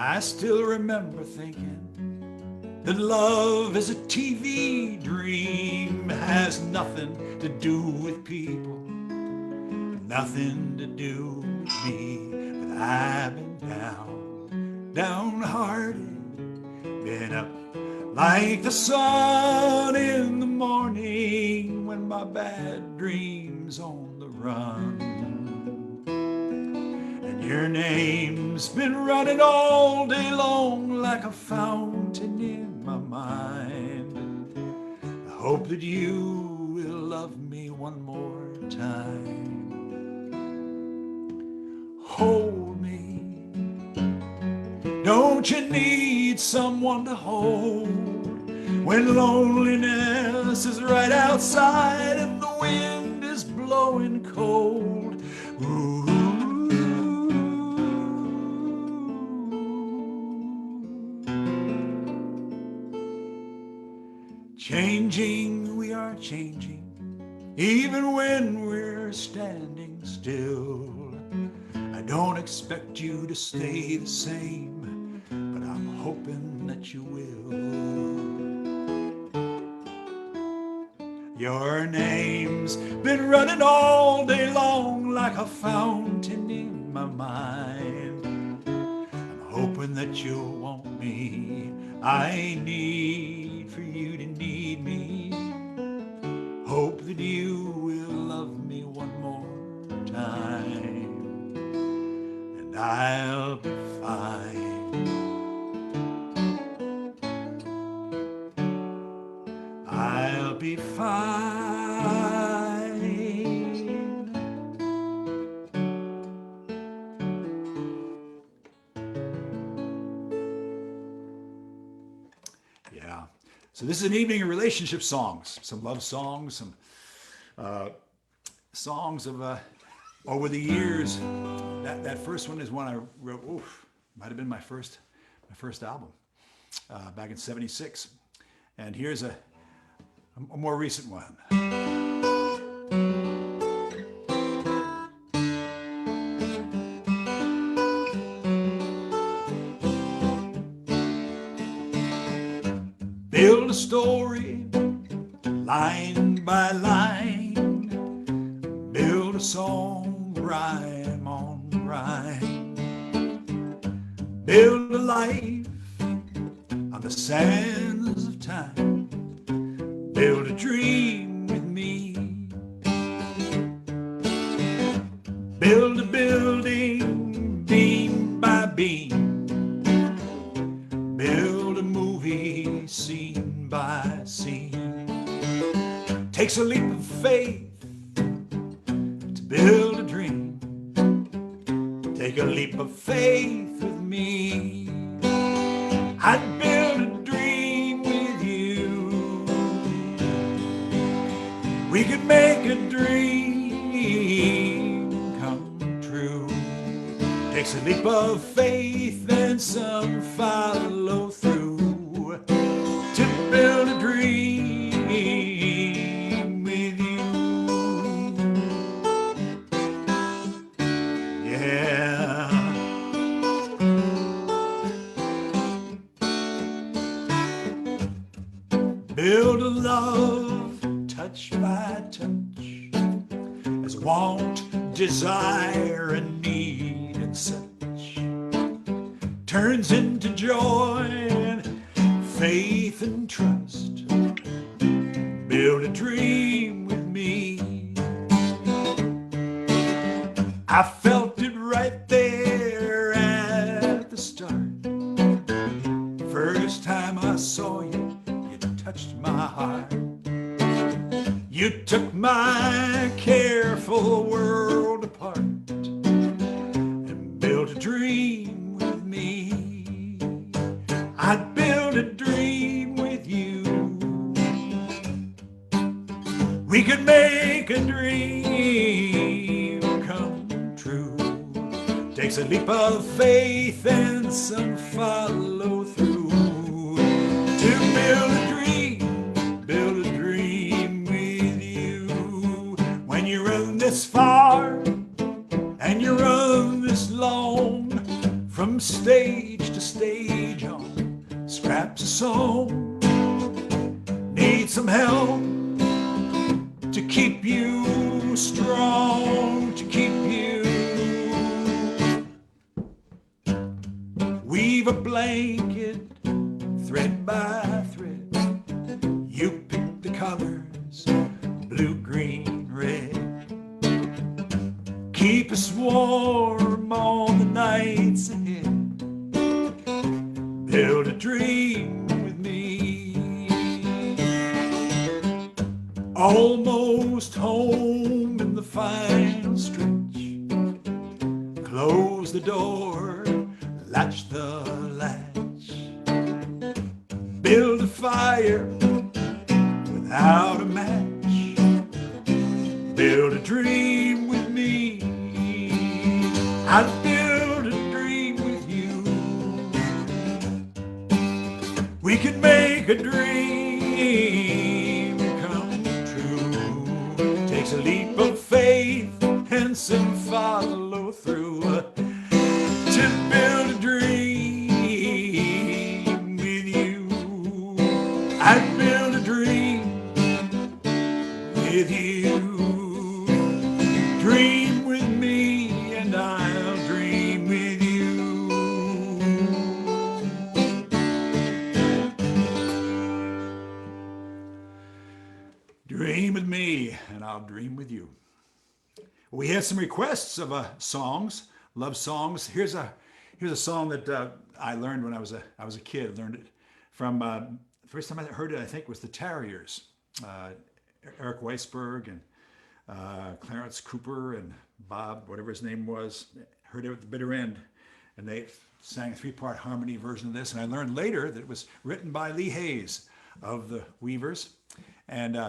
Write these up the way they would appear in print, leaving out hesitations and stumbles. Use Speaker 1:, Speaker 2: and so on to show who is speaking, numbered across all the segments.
Speaker 1: I still remember thinking that love is a TV dream, has nothing to do with people, nothing to do with me. But I've been downhearted, been up like the sun in the morning when my bad dreams on the run. And your name's been running all day long like a fountain in my mind. I hope that you will love me one more time. Hold me. Don't you need someone to hold when loneliness is right outside and the wind is blowing cold? Ooh. Changing, we are changing, even when we're standing still. I don't expect you to stay the same, but I'm hoping that you will. Your name's been running all day long like a fountain in my mind. I'm hoping that you'll want me. I need for you to need me. Hope that you will love me one more time, and I'll be fine. I'll be fine. Yeah. So this is an evening of relationship songs, some love songs, some songs of over the years. That first one is one I wrote. Oof, might have been my first album back in '76. And here's a more recent one. Build a story, line by line. Build a song, rhyme on rhyme. Build a life on the sands of time. Build a dream with me. Build a building, beam by beam. Build a movie, scene by scene. Takes a leap of faith to build a dream. Take a leap of faith with me. I'd build a dream with you. We could make a dream come true. Takes a leap of faith and some follow through to build a dream with you. Yeah. Build a love touch by touch, as want, desire, and need and such turns into joy and faith and trust. Build a dream with me. I felt it right there at the start. First time I saw you, you touched my heart. You took my careful world apart and built a dream with me. I'd build a dream with you. We could make a dream come true. Takes a leap of faith and some follow through to build a dream with you. When you run this far and you run this long, from stage to stage on scraps of song. Need some help to keep you strong, to keep you. Weave a blanket, thread by thread. You pick the colors, blue, green, red. Keep us warm on the nights ahead. Build a dream with me. Almost home in the final stretch. Close the door, latch the latch. Build a fire without a match. Build a dream with me. I'll build a dream with you. We can make a dream come true. Takes a leap of faith and some follow through to build a dream with you. I'd build a dream with you. Dream with me and I'll dream with you. Dream with me and I'll dream with you. We had some requests of songs, love songs. Here's a song that I learned when I was a kid. I learned it from the first time I heard it, I think, was the Terriers. Eric Weisberg and Clarence Cooper and Bob, whatever his name was, heard it at the bitter end, and they sang a 3-part harmony version of this. And I learned later that it was written by Lee Hayes of the Weavers. And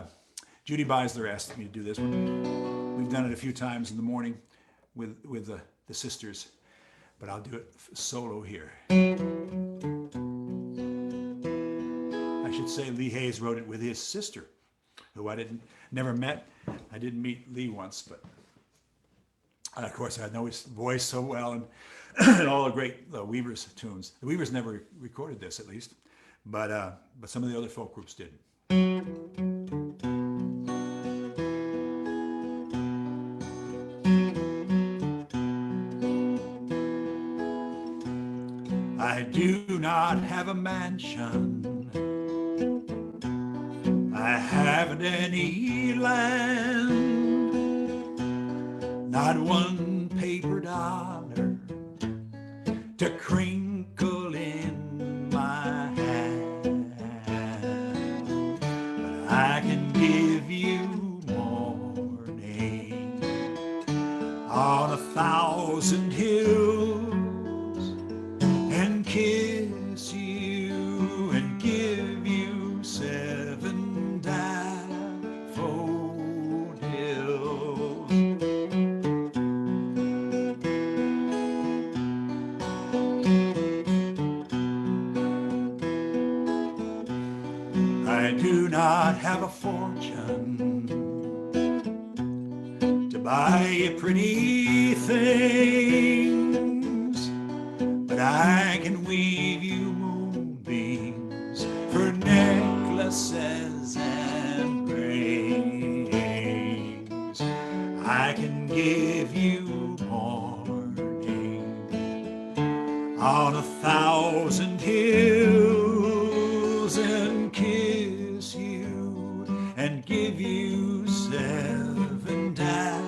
Speaker 1: Judy Beisler asked me to do this. We've done it a few times in the morning with the sisters, but I'll do it solo here. I should say Lee Hayes wrote it with his sister, who I never met. I didn't meet Lee once, but of course I know his voice so well and, and all the great Weavers tunes. The Weavers never recorded this, at least, but some of the other folk groups did. I do not have a mansion. I haven't any land, not one paper dollar to crinkle in my hand. But I can give you morning on 1,000 hills and kiss you and give you 7 daffodils. I do not have a fortune to buy you pretty things, but I can weave you moonbeams for necklaces and rings. I can give you morning on 1,000 hills and kiss you and give you 7 daffodils.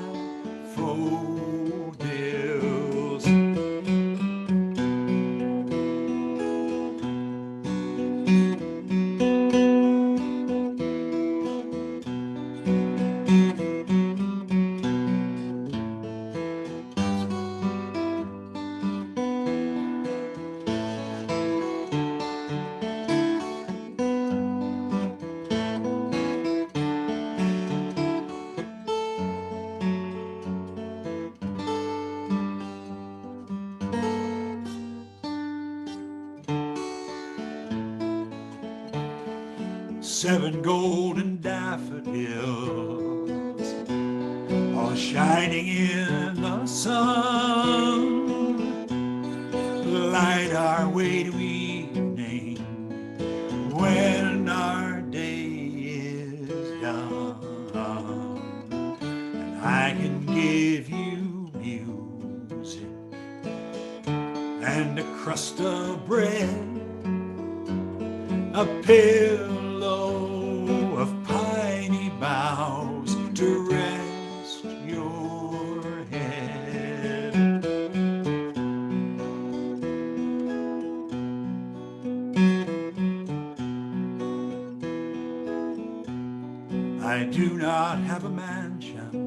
Speaker 1: Seven golden daffodils, all shining in the sun, light our way to I can give you music and a crust of bread, a pillow of piney boughs to rest your head. I do not have a mansion,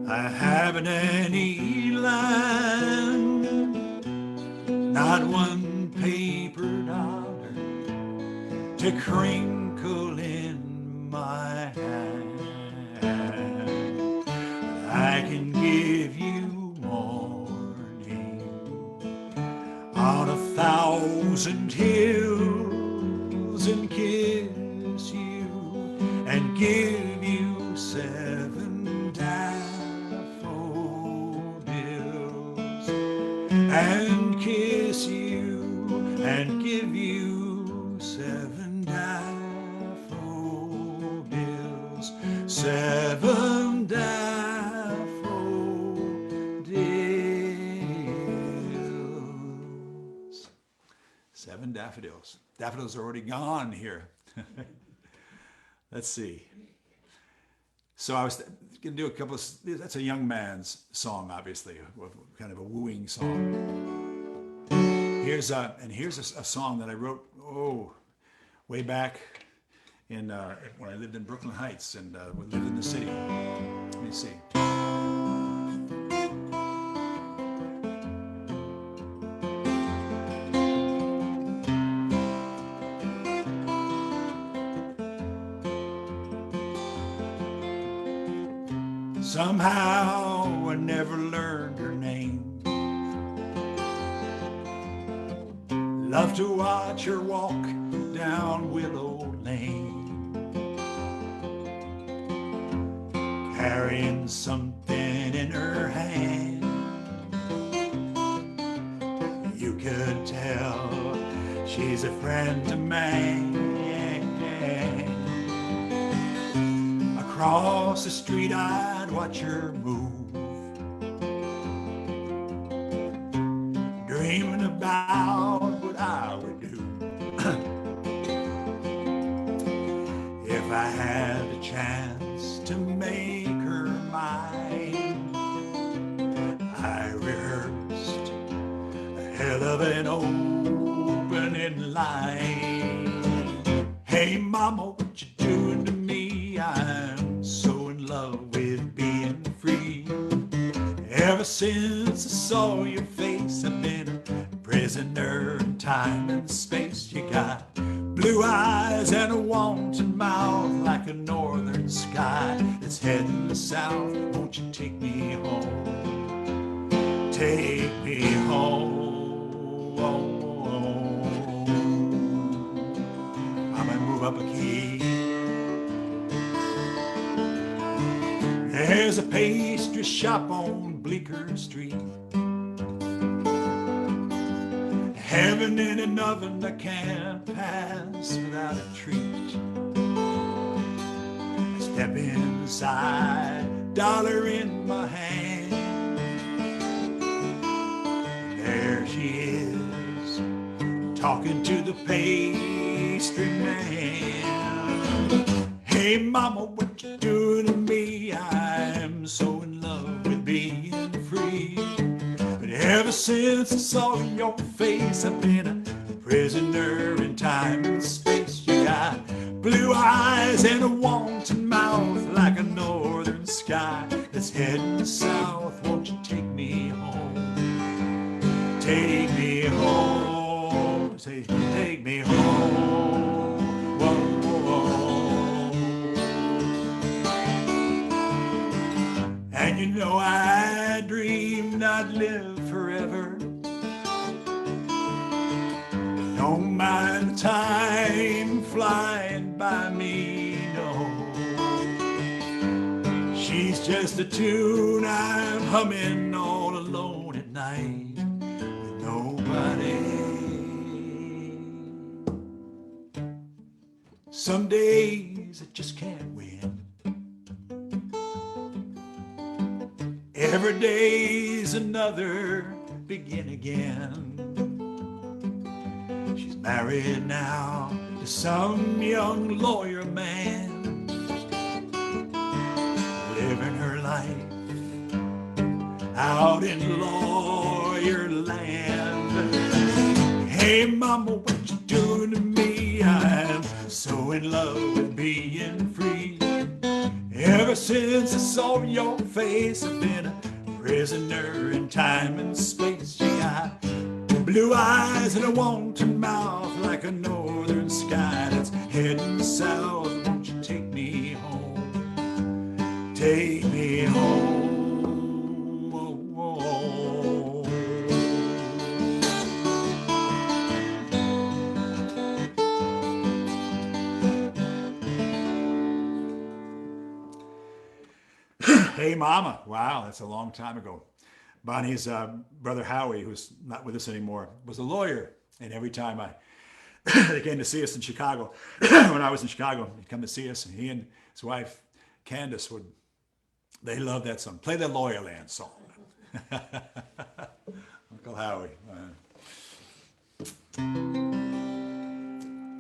Speaker 1: I haven't any land, not one paper dollar to crinkle in my hand. I can give you morning on 1,000 hills and kiss you and give you 7 daffodils and kiss you and give you 7 daffodils, 7 daffodils. 7 daffodils. Daffodils are already gone here. Let's see. So I was going to do a couple of, that's a young man's song, obviously, kind of a wooing song. Here's a song that I wrote, way back in when I lived in Brooklyn Heights and lived in the city. Let me see. Somehow I never learned her name. Love to watch her walk down Willow Lane, carrying something in her hand. You could tell she's a friend of mine. Across the street I'd watch her move, dreaming about what I would do if I had a chance to make her mine. I rehearsed a hell of an opening line. Hey mama, what you doing to me? I'm so in love with being free. Ever since I saw your face, I've been a prisoner in time and space. You got blue eyes and a wanton mouth like a northern sky that's heading south. Won't you take me home? Take me home. I might move up a key. There's a pastry shop on Bleecker Street, heaven in an oven that can't pass without a treat. I step inside, dollar in my hand. There she is, talking to the pastry man. Hey mama, what you doing to me? I'm so in love with being free. But ever since I saw your face, I've been a prisoner in time and space. You got blue eyes and a wanton mouth like a northern sky that's heading south. Won't you take me home? Take me home. Say, take me home. Whoa, whoa. And you know I dreamed I'd live forever. Don't mind the time flying by me, no. She's just a tune I'm humming all alone at night with nobody. Some days I just can't win. Every day's another begin again. She's married now to some young lawyer man, living her life out in lawyer land. Hey mama, what you doing to me? I'm so in love with being free. Ever since I saw your face, I've been a prisoner in time and space. You got blue eyes and a wanton mouth like a northern sky that's heading south. Won't you take me home? Take me home. Oh, oh. Hey Mama. Wow, that's a long time ago. Bonnie's brother Howie, who's not with us anymore, was a lawyer. And every time they came to see us in Chicago, when I was in Chicago, he'd come to see us, and he and his wife, Candace, they loved that song. Play the Lawyer Land song. Uncle Howie.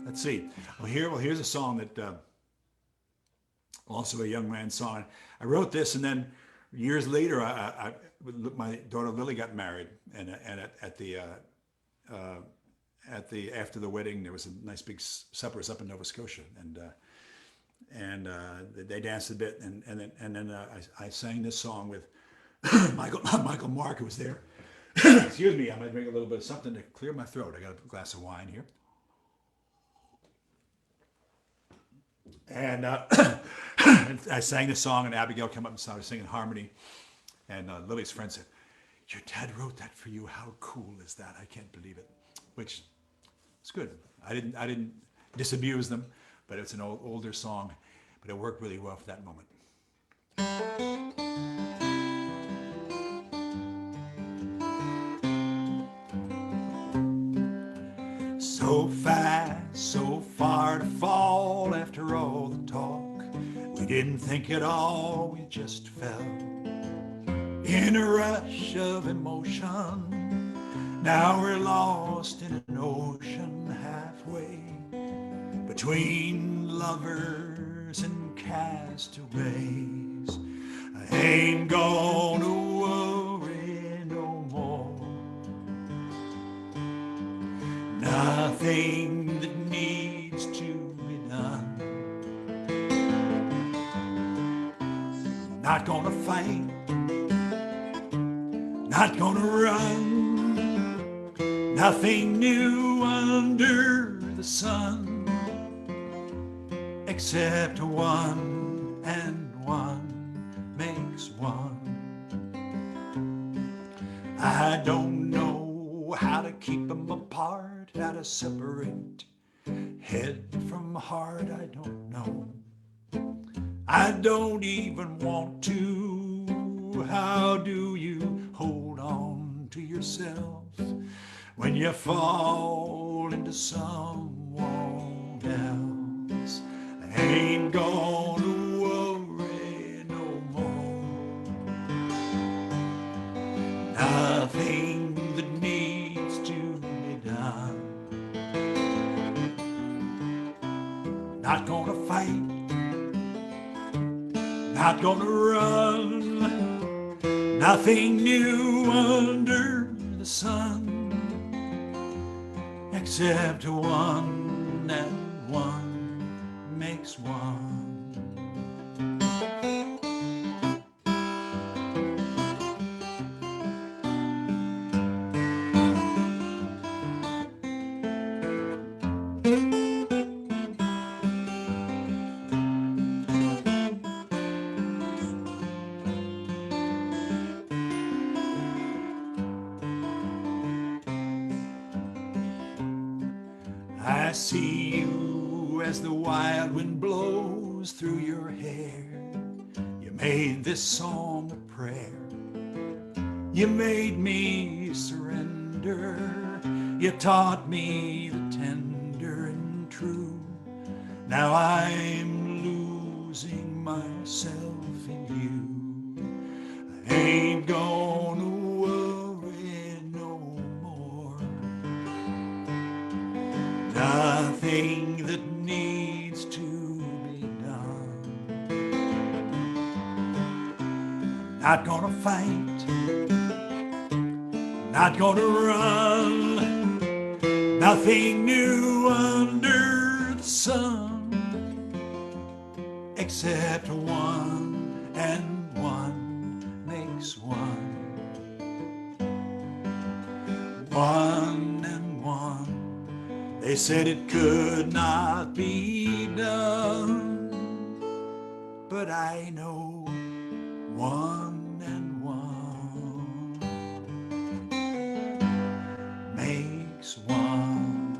Speaker 1: Let's see. Well, here's a song that also a young man's song. I wrote this, and then years later, my daughter Lily got married, and after the wedding, there was a nice big supper up in Nova Scotia, and they danced a bit, and then I sang this song with Michael Mark, who was there. Excuse me, I'm gonna drink a little bit of something to clear my throat. I got a glass of wine here. And I sang this song, and Abigail came up and started singing harmony. And Lily's friend said, "Your dad wrote that for you. How cool is that? I can't believe it." Which is good. I didn't disabuse them, but it's an older song, but it worked really well for that moment. So fast, so far to fall after all the talk. We didn't think it all, we just fell in a rush of emotion. Now we're lost in an ocean halfway between lovers and castaways. I ain't gonna worry no more. Nothing that needs to be done. Not gonna fight, not gonna run. Nothing new under the sun, except one and one makes one. I don't know how to keep them apart, how to separate head from heart. I don't know. I don't even want to. How do you hold on to yourself when you fall into someone else? I ain't gonna worry no more. Nothing that needs to be done. Not gonna fight, not gonna run. Nothing new under the sun, except one and one makes one. I see you as the wild wind blows through your hair. You made this song a prayer. You made me surrender. You taught me the tender and true. Now I'm losing myself in you. I ain't Not gonna fight, not gonna run, nothing new under the sun, except one and one makes one. One and one, they said it could not be done, but I know one and one makes one.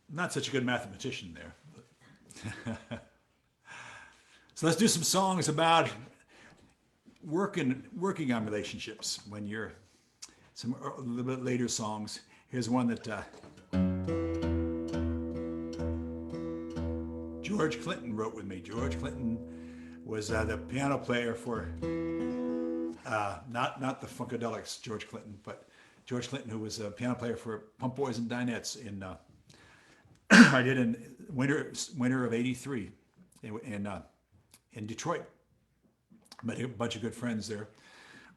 Speaker 1: Not such a good mathematician there. So let's do some songs about working on relationships when you're some a little bit later songs. Here's one that George Clinton wrote with me. George Clinton was the piano player for not the Funkadelics, George Clinton, but George Clinton, who was a piano player for Pump Boys and Dinettes in I did in winter of '83 in Detroit. Met a bunch of good friends there,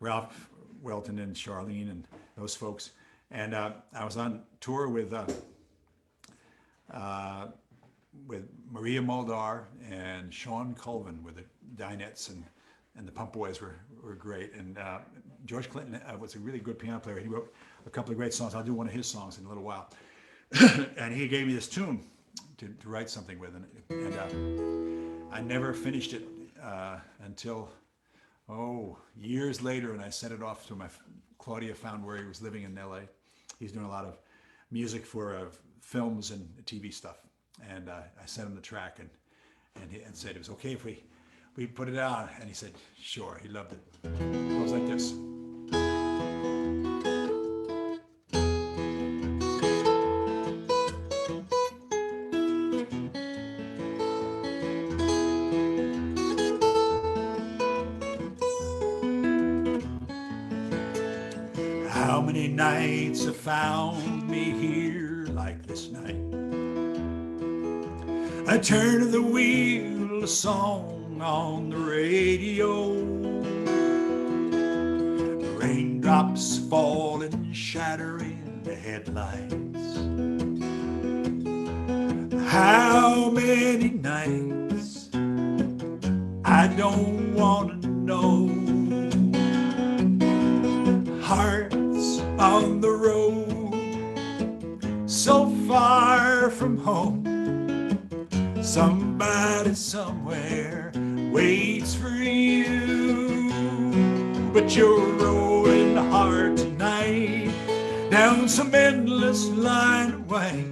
Speaker 1: Ralph Welton and Charlene and those folks. And I was on tour with Maria Muldaur and Sean Colvin with the Dinettes, and the Pump Boys were great. And George Clinton was a really good piano player. He wrote a couple of great songs. I'll do one of his songs in a little while. And he gave me this tune to write something with, and I never finished it until years later, and I sent it off to Claudia found where he was living in LA. He's doing a lot of music for films and TV stuff, and I sent him the track and said it was okay if we put it out, and he said sure. He loved it. It goes like this. How many nights have found me here like this night? I turn to the wheel, a song on the radio. Raindrops falling, shattering the headlights. How many nights? I don't want to know. Hearts on the road, so far from home. Somebody somewhere waits for you, but you're rolling hard tonight down some endless line of way,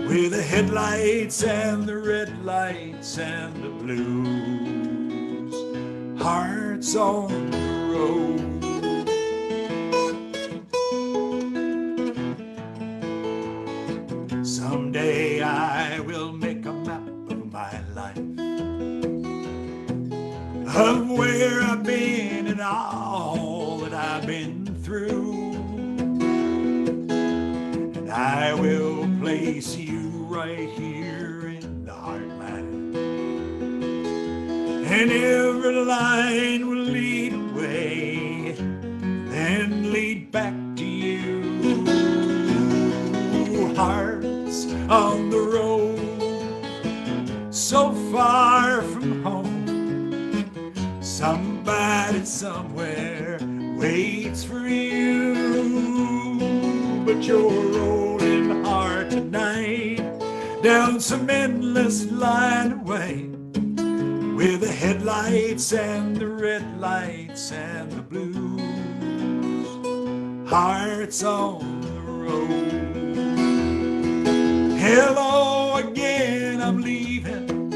Speaker 1: with the headlights and the red lights and the blues. Hearts on the road. Someday I will make a map of my life, of where I've been and all that I've been through, and I will place you right here in the heartland, and every line will lead away, then lead back to you. Hearts on the road, so far from home. Somebody somewhere waits for you, but you're rolling hard tonight down some endless line of way, with the headlights and the red lights and the blues. Hearts on the road. Hello again, I'm leaving.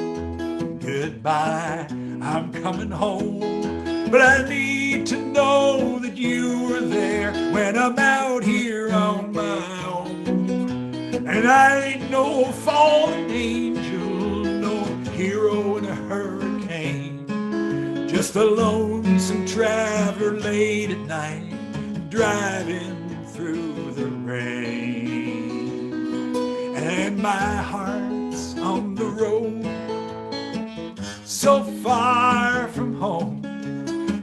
Speaker 1: Goodbye, I'm coming home. But I need to know that you were there when I'm out here on my own. And I ain't no fallen angel, no hero in a hurricane, just a lonesome traveler late at night, driving through the rain. and my heart's on the road, so far from home.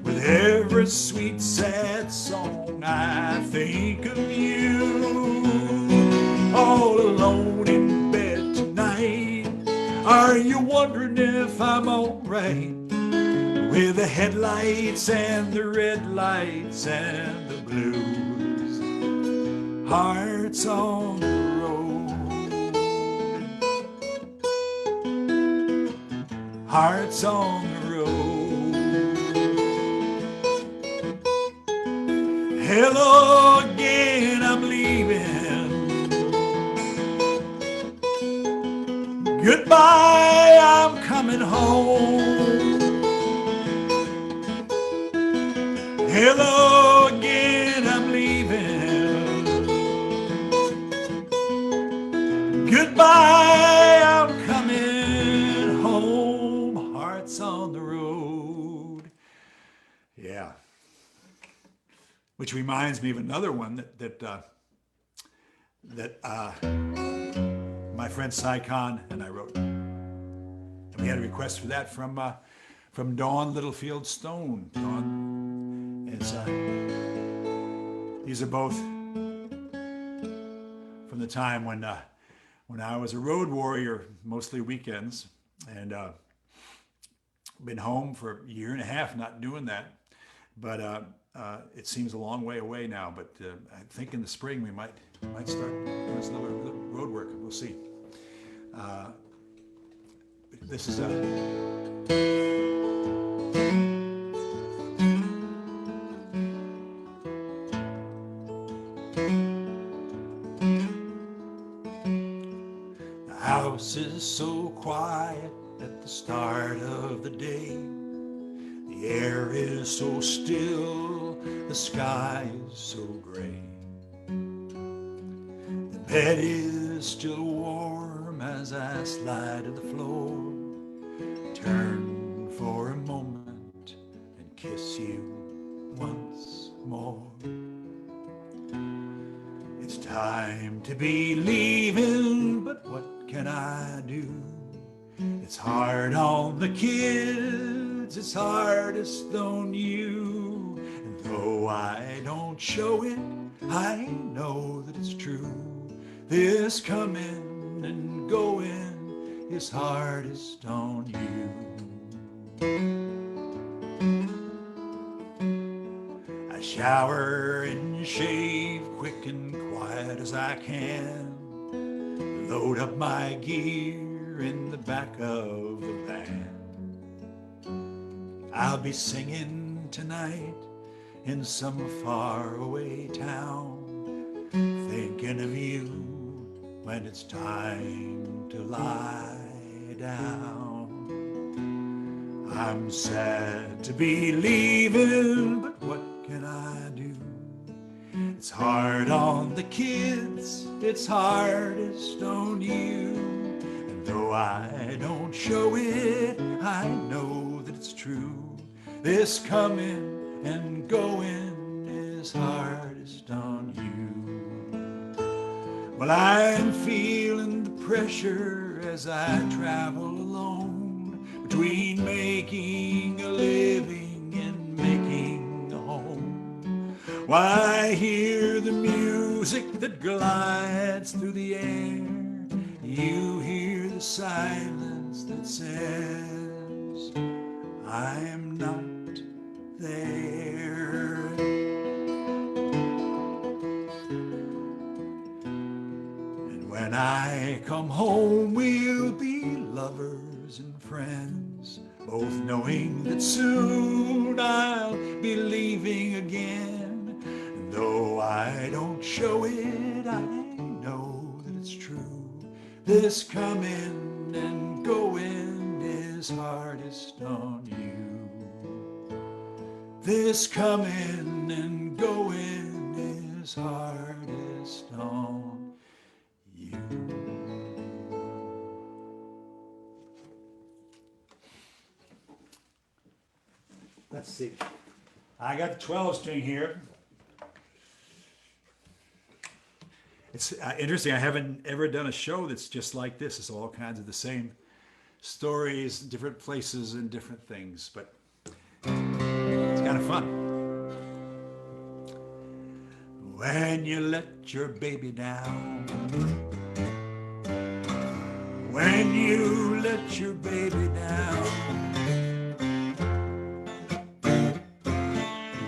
Speaker 1: With every sweet sad song I think of you. All alone in bed tonight, are you wondering if I'm alright? With the headlights and the red lights and the blues, hearts on the road, hearts on the road. Hello again, I'm leaving. Goodbye, I'm coming home. Hello again, I'm leaving. Goodbye, I'm coming home. Hearts on the road. Yeah. Which reminds me of another one that my friend Cy Khan and I wrote. And we had a request for that from Dawn Littlefield Stone. Dawn is, these are both from the time when I was a road warrior, mostly weekends, and been home for a year and a half not doing that. But it seems a long way away now. But I think in the spring we might start doing some road work. We'll see. This is the house is so quiet at the start of the day. The air is so still, the sky is so gray. The bed is still warm as I slide to the floor. Turn for a moment and kiss you once more. It's time to be leaving, but what can I do? It's hard on the kids, it's hardest on you. And though I don't show it, I know that it's true. This coming and going is hardest on you. I shower and shave quick and quiet as I can. Load up my gear in the back of the van. I'll be singing tonight in some faraway town, thinking of you when it's time to lie down. I'm sad to be leaving, but what can I do? It's hard on the kids, it's hardest on you. And though I don't show it, I know that it's true. This coming and going is hardest on you. Well, I'm feeling the pressure as I travel alone, between making a living and making a home. Why, I hear the music that glides through the air. You hear the silence that says, I'm not there. And when I come home, we'll be lovers and friends, both knowing that soon I'll be leaving again. And though I don't show it, I know that it's true. This coming and going is hardest on you. This coming and going is hardest on you. Let's see. I got the 12 string here. It's interesting. I haven't ever done a show that's just like this. It's all kinds of the same stories, different places, and different things. But it's kind of fun. When you let your baby down, when you let your baby down,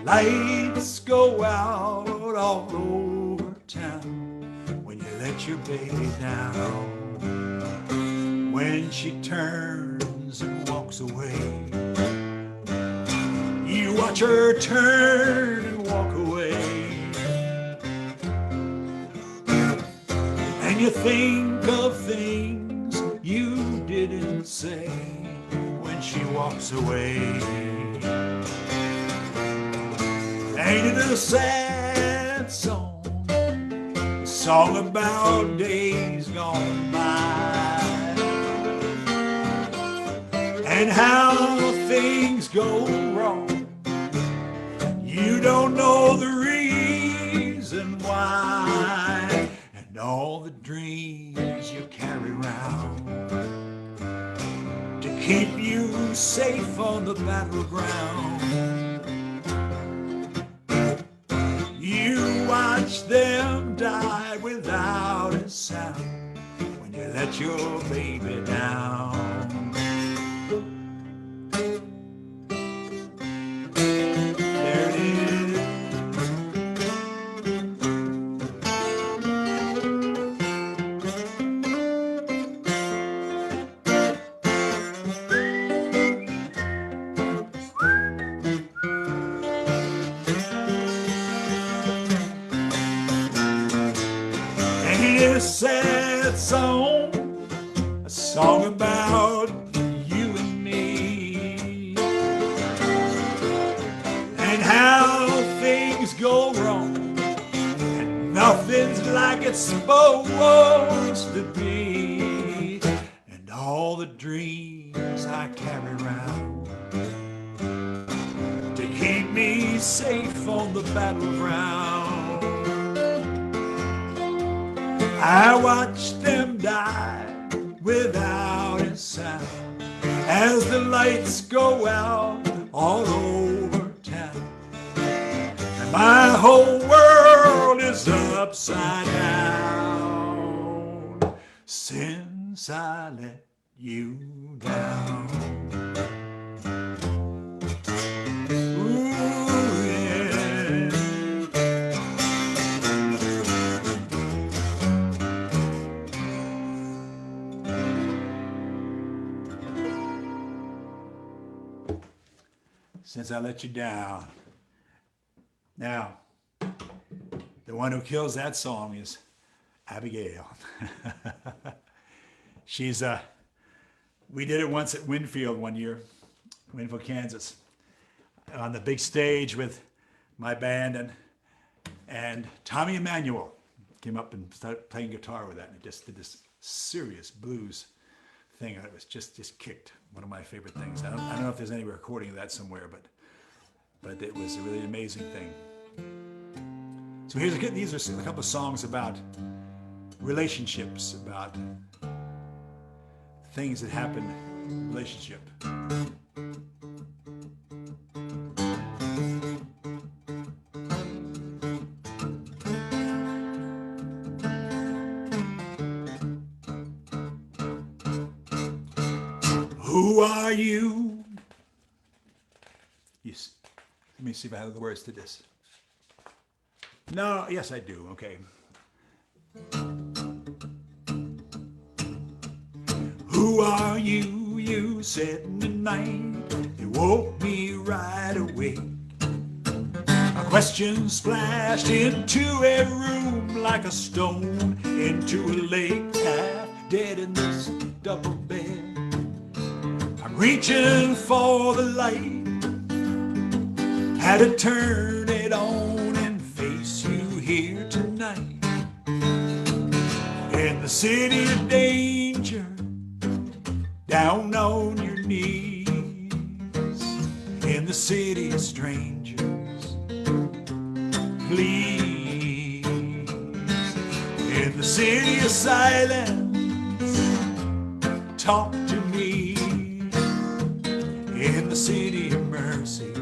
Speaker 1: lights go out all over town. When you let your baby down, when she turns and walks away, you watch her turn and walk away, and you think of things you didn't say when she walks away. Ain't it a sad song? A song about days gone by, and how things go wrong. You don't know the reason why, and all the dreams you carry around to keep you safe on the battleground. You watch them die without a sound when you let your baby down. There it is. Ain't it a sad song? A song about you and me, and how things go wrong, and nothing's like it's supposed to be, and all the dreams I carry around to keep me safe on the battleground. I watch them die without a sound as the lights go out all over town, and my whole world is upside down since I let you down. Ooh, yeah. Since I let you down. Now, the one who kills that song is Abigail. She's we did it once at Winfield one year, Winfield, Kansas, on the big stage with my band, and Tommy Emmanuel came up and started playing guitar with that, and it just did this serious blues thing. It was just kicked. One of my favorite things. I don't know if there's any recording of that somewhere, but it was a really amazing thing. So these are a couple of songs about relationships, about things that happen in relationship. Who are you? Yes. Let me see if I have the words to this. No, yes I do, okay. Who are you? You said in the night, you woke me right awake. A question splashed into a room like a stone into a lake, half dead in this double bed. I'm reaching for the light, had to turn it on and face you here tonight. In the city of danger, down on your knees. In the city of strangers, please. In the city of silence, talk to me. In the city of mercy,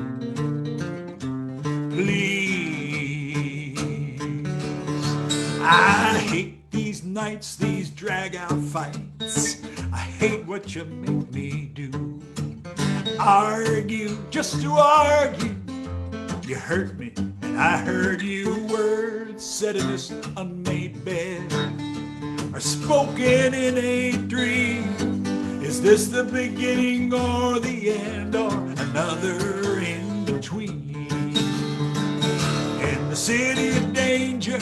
Speaker 1: please. I hate these nights, these drag-out fights. I hate what you make me do. Argue just to argue. You hurt me, and I heard you. Words said in this unmade bed are spoken in a dream. Is this the beginning or the end, or another in between? In the city of danger,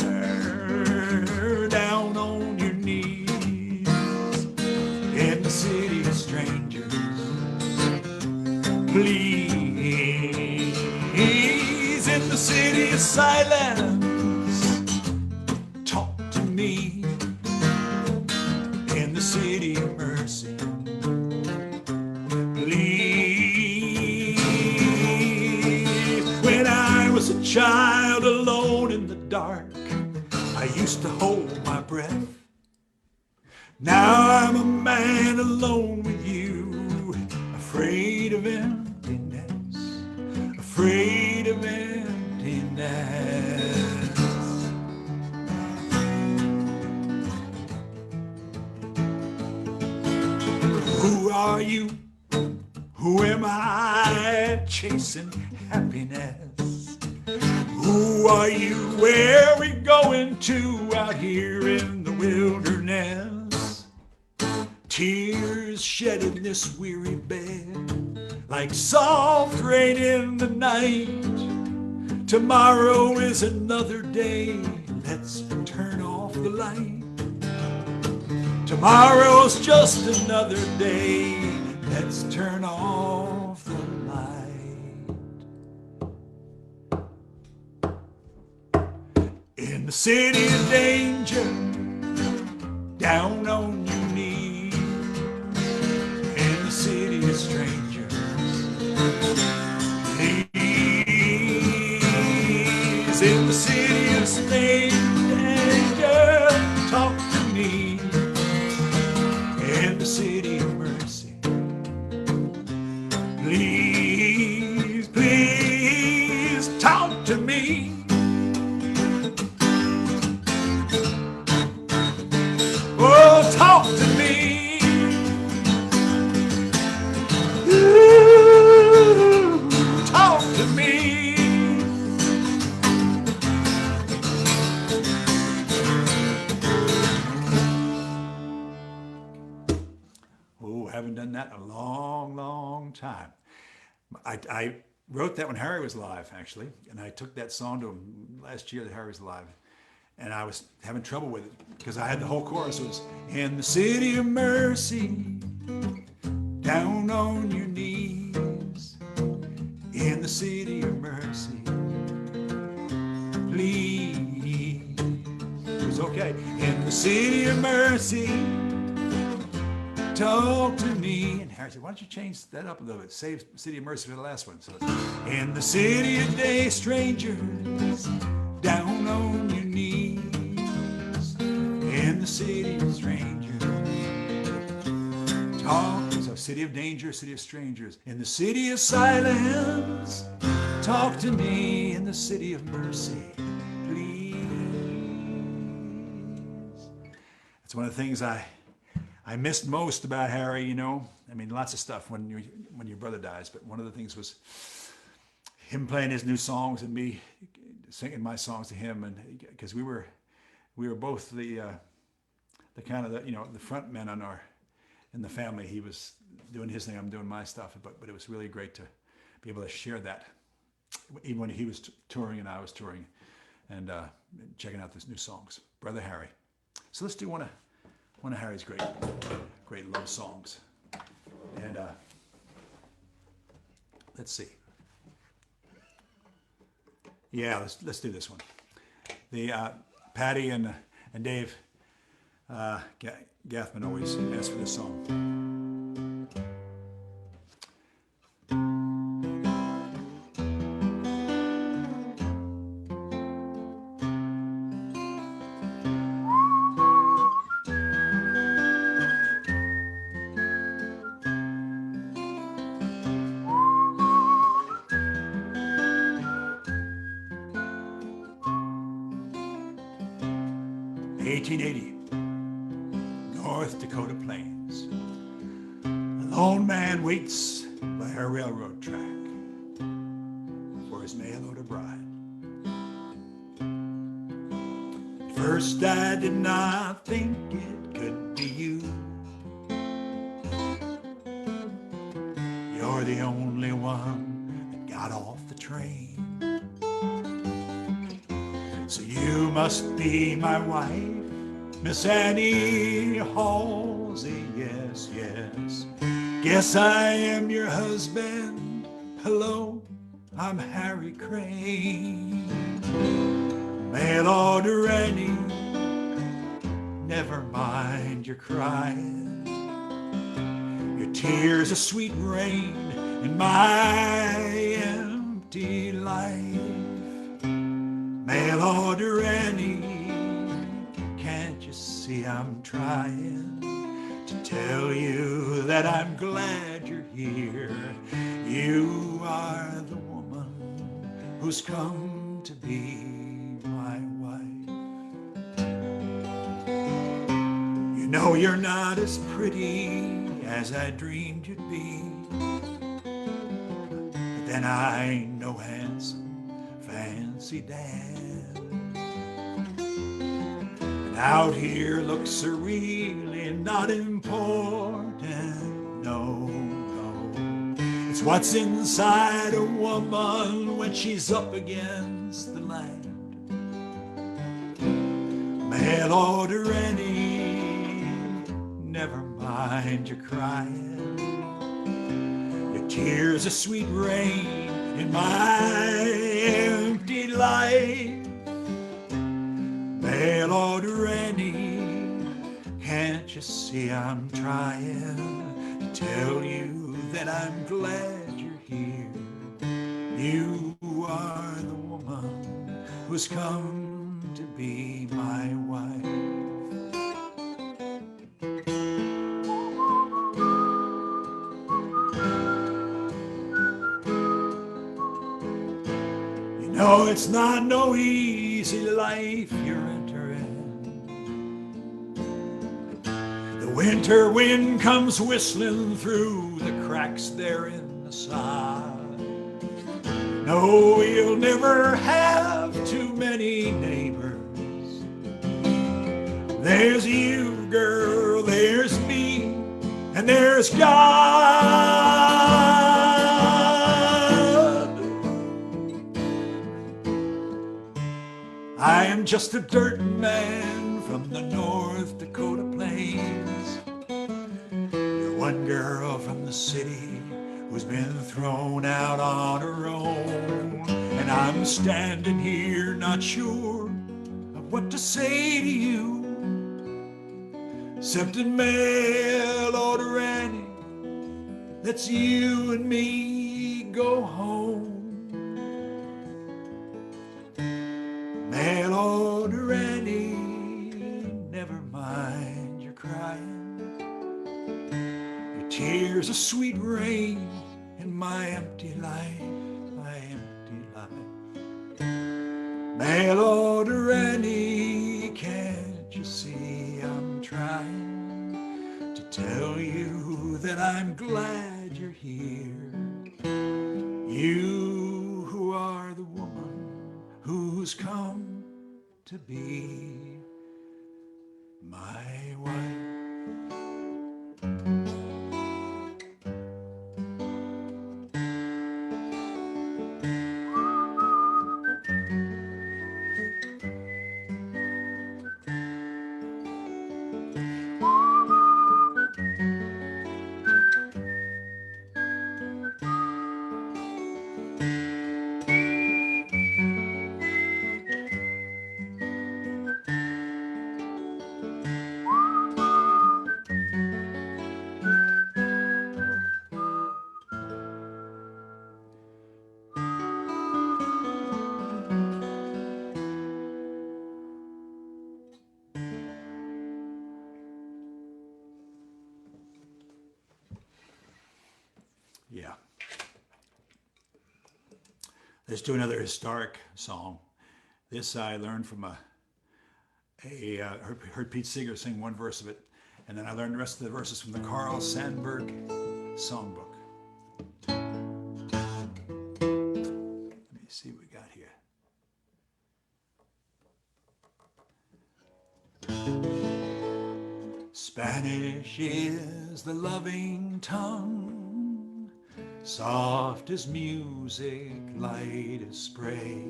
Speaker 1: down on your knees. In the city of strangers, please. In the city of silence, talk to me. In the city of mercy, please. When I was a child alone in the dark, I used to hold my breath. Now I'm a man alone with you, afraid of emptiness, afraid of emptiness. Who are you? Who am I? Chasing happiness. Who are you? Where we going to out here in the wilderness? Tears shed in this weary bed, like soft rain in the night. Tomorrow is another day. Let's turn off the light. Tomorrow's just another day. Let's turn off the light. In the city of danger, down on your knees. In the city of strangers, please. In the city of danger, talk to me. In the city of mercy, please, please talk to me. Oh, talk to me. Ooh, talk to me. Oh, haven't done that in a long, long time. I wrote that when Harry was alive, actually, and I took that song to him last year that Harry was alive, and I was having trouble with it because I had the whole chorus. It was, in the city of mercy, down on your knees. In the city of mercy, please. It was okay. In the city of mercy, talk to me. And Harry said, why don't you change that up a little bit? Save City of Mercy for the last one. So it's, in the city of day, strangers, down on your knees. In the city of strangers, talk. So city of danger, city of strangers. In the city of silence, talk to me. In the city of mercy, please. That's one of the things I missed most about Harry, you know. I mean, lots of stuff when your brother dies, but one of the things was him playing his new songs and me singing my songs to him, and because we were both the kind of the front men in the family. He was doing his thing, I'm doing my stuff, but it was really great to be able to share that, even when he was touring and I was touring, and checking out these new songs. Brother Harry. So let's do one of Harry's great love songs. And let's see. Yeah, let's do this one. The Patty and Dave Gathman always ask for this song. 1980, North Dakota plains. A lone man waits by a railroad track for his mail-order bride. At first I did not think it could be you. You're the only one that got off the train. So you must be my wife, Miss Annie Halsey, yes, yes. Guess I am your husband. Hello, I'm Harry Crane. Mail order Annie, never mind your crying. Your tears are sweet rain in my empty life. Mail order Annie, can't you see I'm trying to tell you that I'm glad you're here. You are the woman who's come to be my wife. You know you're not as pretty as I dreamed you'd be, but then I ain't no handsome, fancy dad. And out here looks are really not important, no, no. It's what's inside a woman when she's up against the land. Mail order Annie, never mind your crying. Your tears are sweet rain in my empty life. Mail order Annie, can't you see I'm trying to tell you that I'm glad you're here. You are the woman who's come to be my wife. You know it's not no easy life you're entering. The winter wind comes whistling through the cracks there in the side. No, you'll never have too many neighbors. There's you, girl, there's me, and there's God. I am just a dirt man from the North Dakota plains. You're one girl from the city who's been thrown out on her own. And I'm standing here not sure of what to say to you, except in mail order Annie, let's you and me go home. Mail order Annie, never mind your crying. Your tears are sweet rain in my empty life, my empty life. Mail order Annie, can't you see I'm trying to tell you that I'm glad you're here. You who are the woman who's come to be my wife. Yeah. Let's do another historic song. This I learned from heard Pete Seeger sing one verse of it, and then I learned the rest of the verses from the Carl Sandburg songbook. Let me see what we got here. Spanish is the loving tongue, soft as music, light as spray.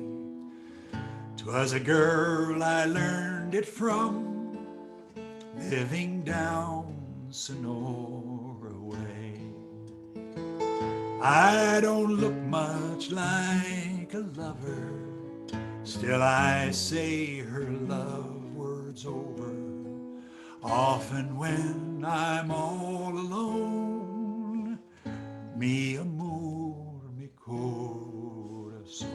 Speaker 1: 'Twas a girl I learned it from, living down Sonora way. I don't look much like a lover, still I say her love words over. Often when I'm all alone, mi amor, mi corazón.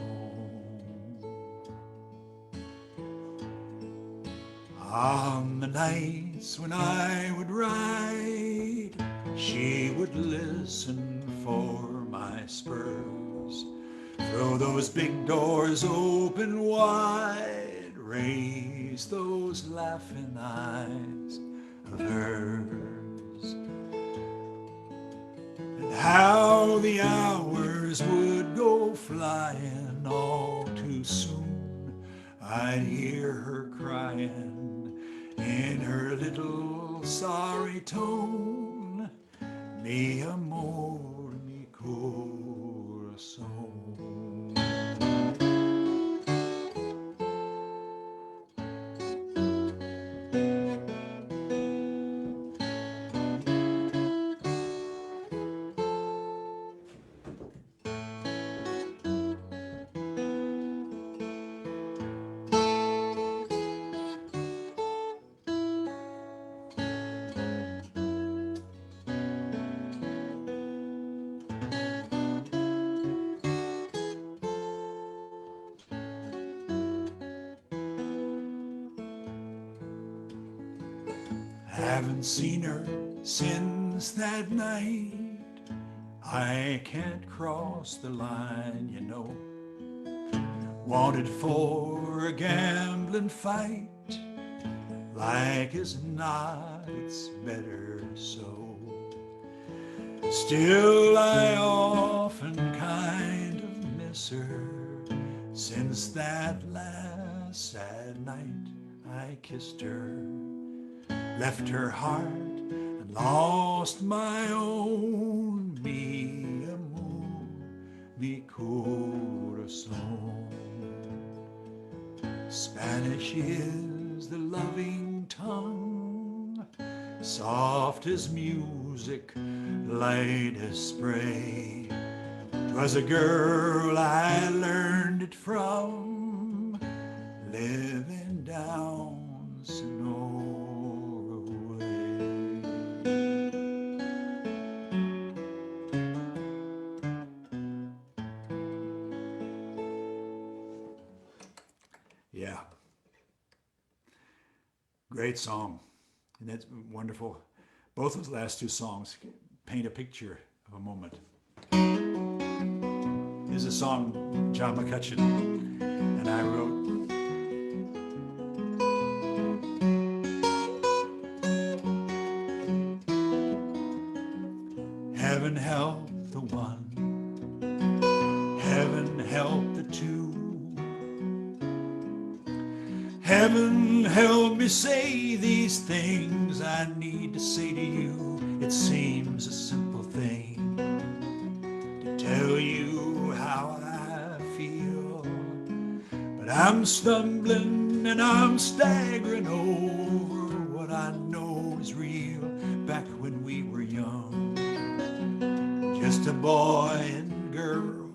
Speaker 1: On the nights when I would ride, she would listen for my spurs. Throw those big doors open wide, raise those laughing eyes of hers. And how the hours would go flying all too soon. I'd hear her crying in her little sorry tone, mi amor, mi corazón. Haven't seen her since that night. I can't cross the line, you know. Wanted for a gambling fight, like as not it's better so. Still I often kind of miss her, since that last sad night I kissed her. Left her heart and lost my own, mi amor, mi corazón. Spanish is the loving tongue, soft as music, light as spray. 'Twas a girl I learned it from, living down Sonora. Yeah. Great song. And that's wonderful. Both those last two songs paint a picture of a moment. Here's a song John McCutcheon and I wrote. Heaven help the one, heaven help the two. Heaven help me say these things I need to say to you. It seems a simple thing to tell you how I feel, but I'm stumbling and I'm staggering over what I know is real. Back when we were young, just a boy and girl,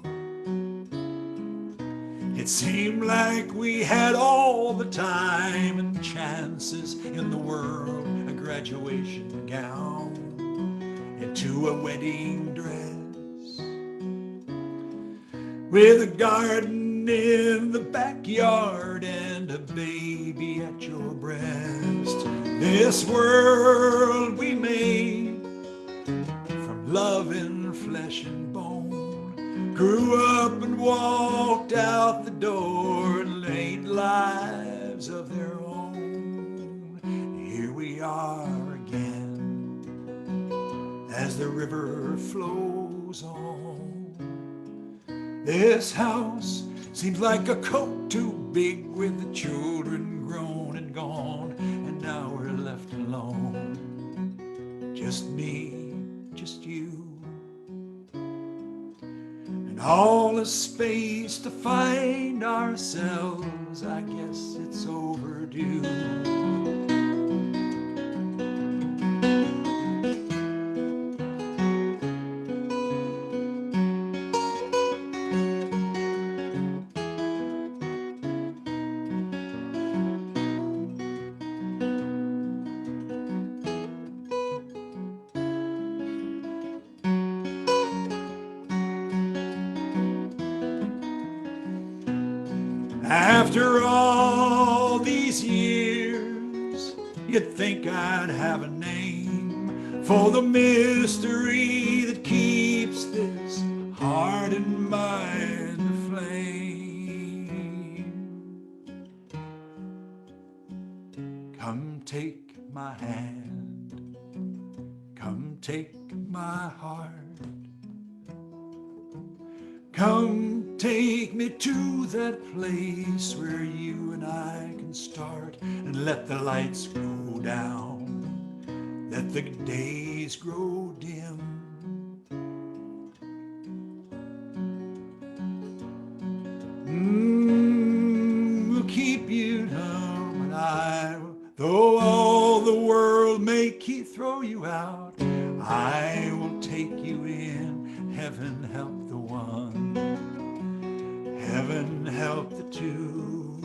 Speaker 1: it seemed like we had all the time and chances in the world. A graduation gown into a wedding dress, with a garden in the backyard and a baby at your breast. This world we made from loving flesh and bone grew up and walked out the door and laid lives of their own. are again as the river flows on. This house seems like a coat too big with the children grown and gone, and now we're left alone. Just me, just you, and all the space to find ourselves. I guess it's overdue. After all these years, you'd think I'd have a name for the mystery that keeps this heart and mind aflame. Come take my hand, come take my heart. Come take me to that place where you and I can start, and let the lights go down, let the days grow dim. We'll keep you down, and I will, though all the world may throw you out, I will take you in. Heaven help the one, heaven help the two.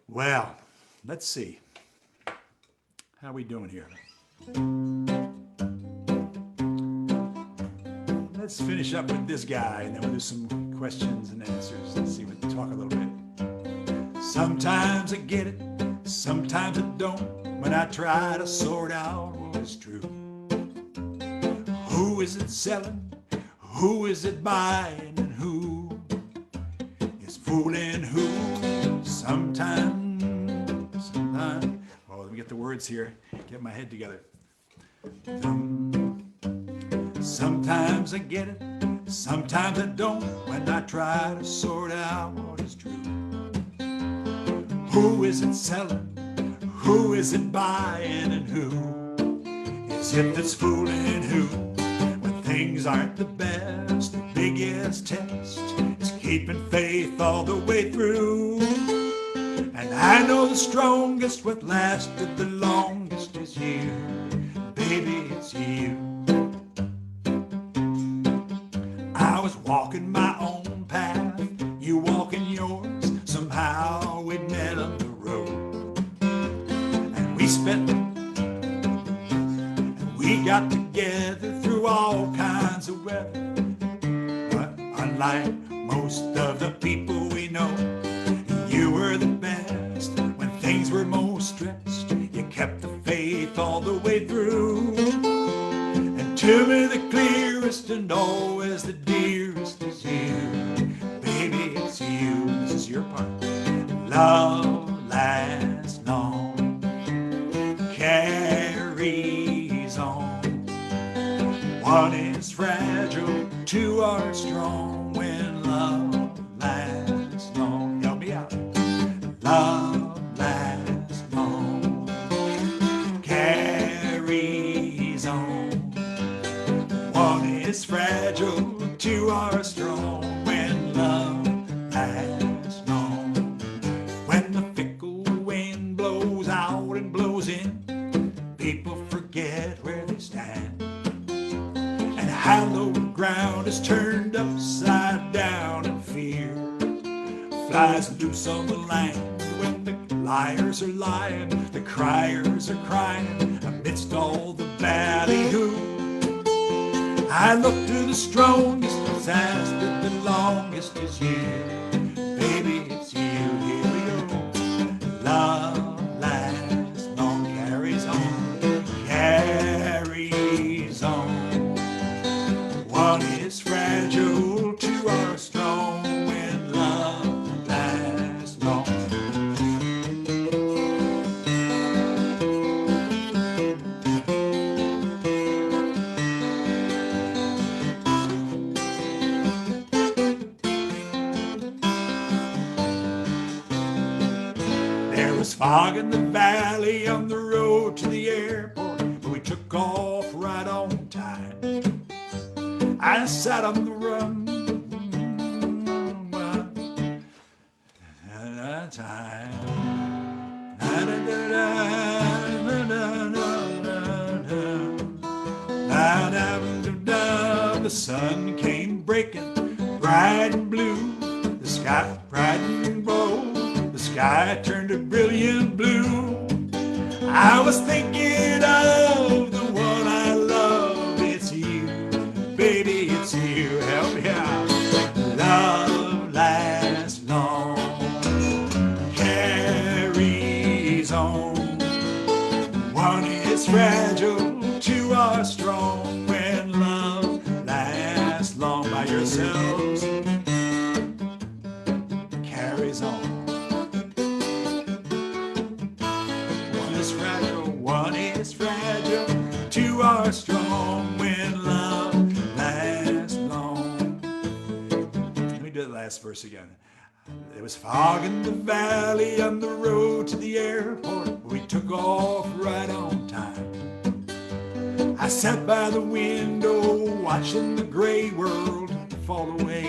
Speaker 1: Well, let's see. How are we doing here? Let's finish up with this guy, and then we'll do some questions and answers. Let's see, we'll talk a little bit. Sometimes I get it, sometimes I don't, when I try to sort out what is true. Who is it selling? Who is it buying? And who is fooling who? Sometimes, oh, let me get the words here, get my head together. Sometimes I get it, sometimes I don't, when I try to sort out what is true. Who is it selling? Who is it buying? And who is it that's fooling who? When things aren't the best, the biggest test is keeping faith all the way through. And I know the strongest, what lasted the longest is you. Baby, it's you. I was walking my own path, you walking yours. Somehow we met on the road, and we got together through all kinds of weather. But unlike most of the people we know, you were the best when things were most stressed. You kept the faith all the way through. And to me the clearest and always the dearest is you. Baby, it's you. This is your part. Love lasts long, carries on. One is fragile, two are strong. When love lasts long, help me out. Love lasts long, carries on. One is fragile, two are strong. When love lasts long, when the fickle wind blows out and blows in, people forget where they stand, and hallowed ground is turned upside down, and fear flies loose on the land. When the liars are lying, the criers are crying, amidst all the ballyhoo, I look to the strongest, that's lasted the longest is you. Baby, it's you. Here we go. Love lasts long, carries on, carries fog in the valley on the road to the airport, but we took off right on time. I sat on the run time. The sun came breaking bright and blue, the sky bright and bold, the sky turned a brilliant blue. I was thinking of the one I love. It's you, baby, it's you. Help me out. Love lasts long, carries on. One is fragile, two are strong. When love lasts long by yourselves, carries on. One is fragile, two are strong. When love lasts long. Let me do the last verse again. There was fog in the valley on the road to the airport. We took off right on time. I sat by the window watching the gray world fall away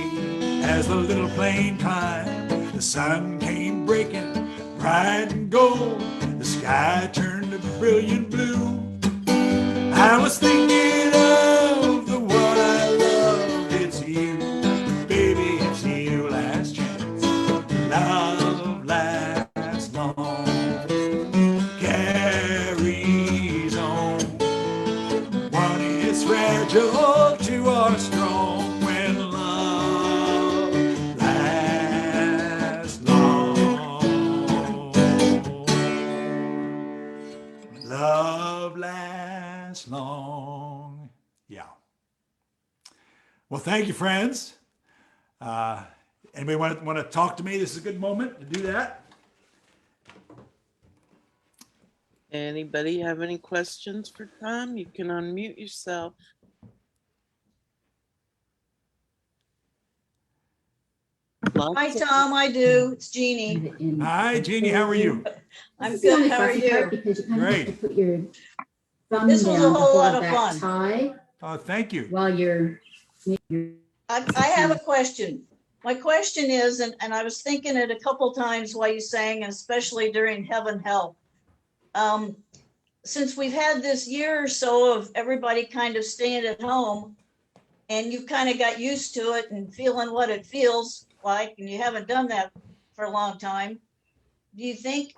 Speaker 1: as the little plane climbed. The sun came breaking bright and gold. The sky turned a brilliant blue. I was thinking of the one I love. It's you, baby, it's you. Last chance. Love lasts long, carries on. One is fragile, two are strong. When love lasts long, love lasts long. Yeah. Well, thank you, friends. Anybody want to talk to me? This is a good moment to do that.
Speaker 2: Anybody have any questions for Tom? You can unmute yourself.
Speaker 3: Hi, Tom. I do. It's Jeannie.
Speaker 1: Hi, Jeannie. How are you?
Speaker 3: I'm good. How are you?
Speaker 4: Because you kind of
Speaker 1: Great.
Speaker 4: have to put your thumb
Speaker 3: This was a
Speaker 4: down to
Speaker 3: whole lot
Speaker 4: hold
Speaker 3: of
Speaker 4: that
Speaker 3: fun.
Speaker 4: tie
Speaker 1: Oh, thank you.
Speaker 4: while you're
Speaker 3: I have a question. My question is, and I was thinking it a couple times while you sang, and especially during Heaven Hell. Since we've had this year or so of everybody kind of staying at home, and you kind of got used to it and feeling what it feels like, and you haven't done that for a long time, do you think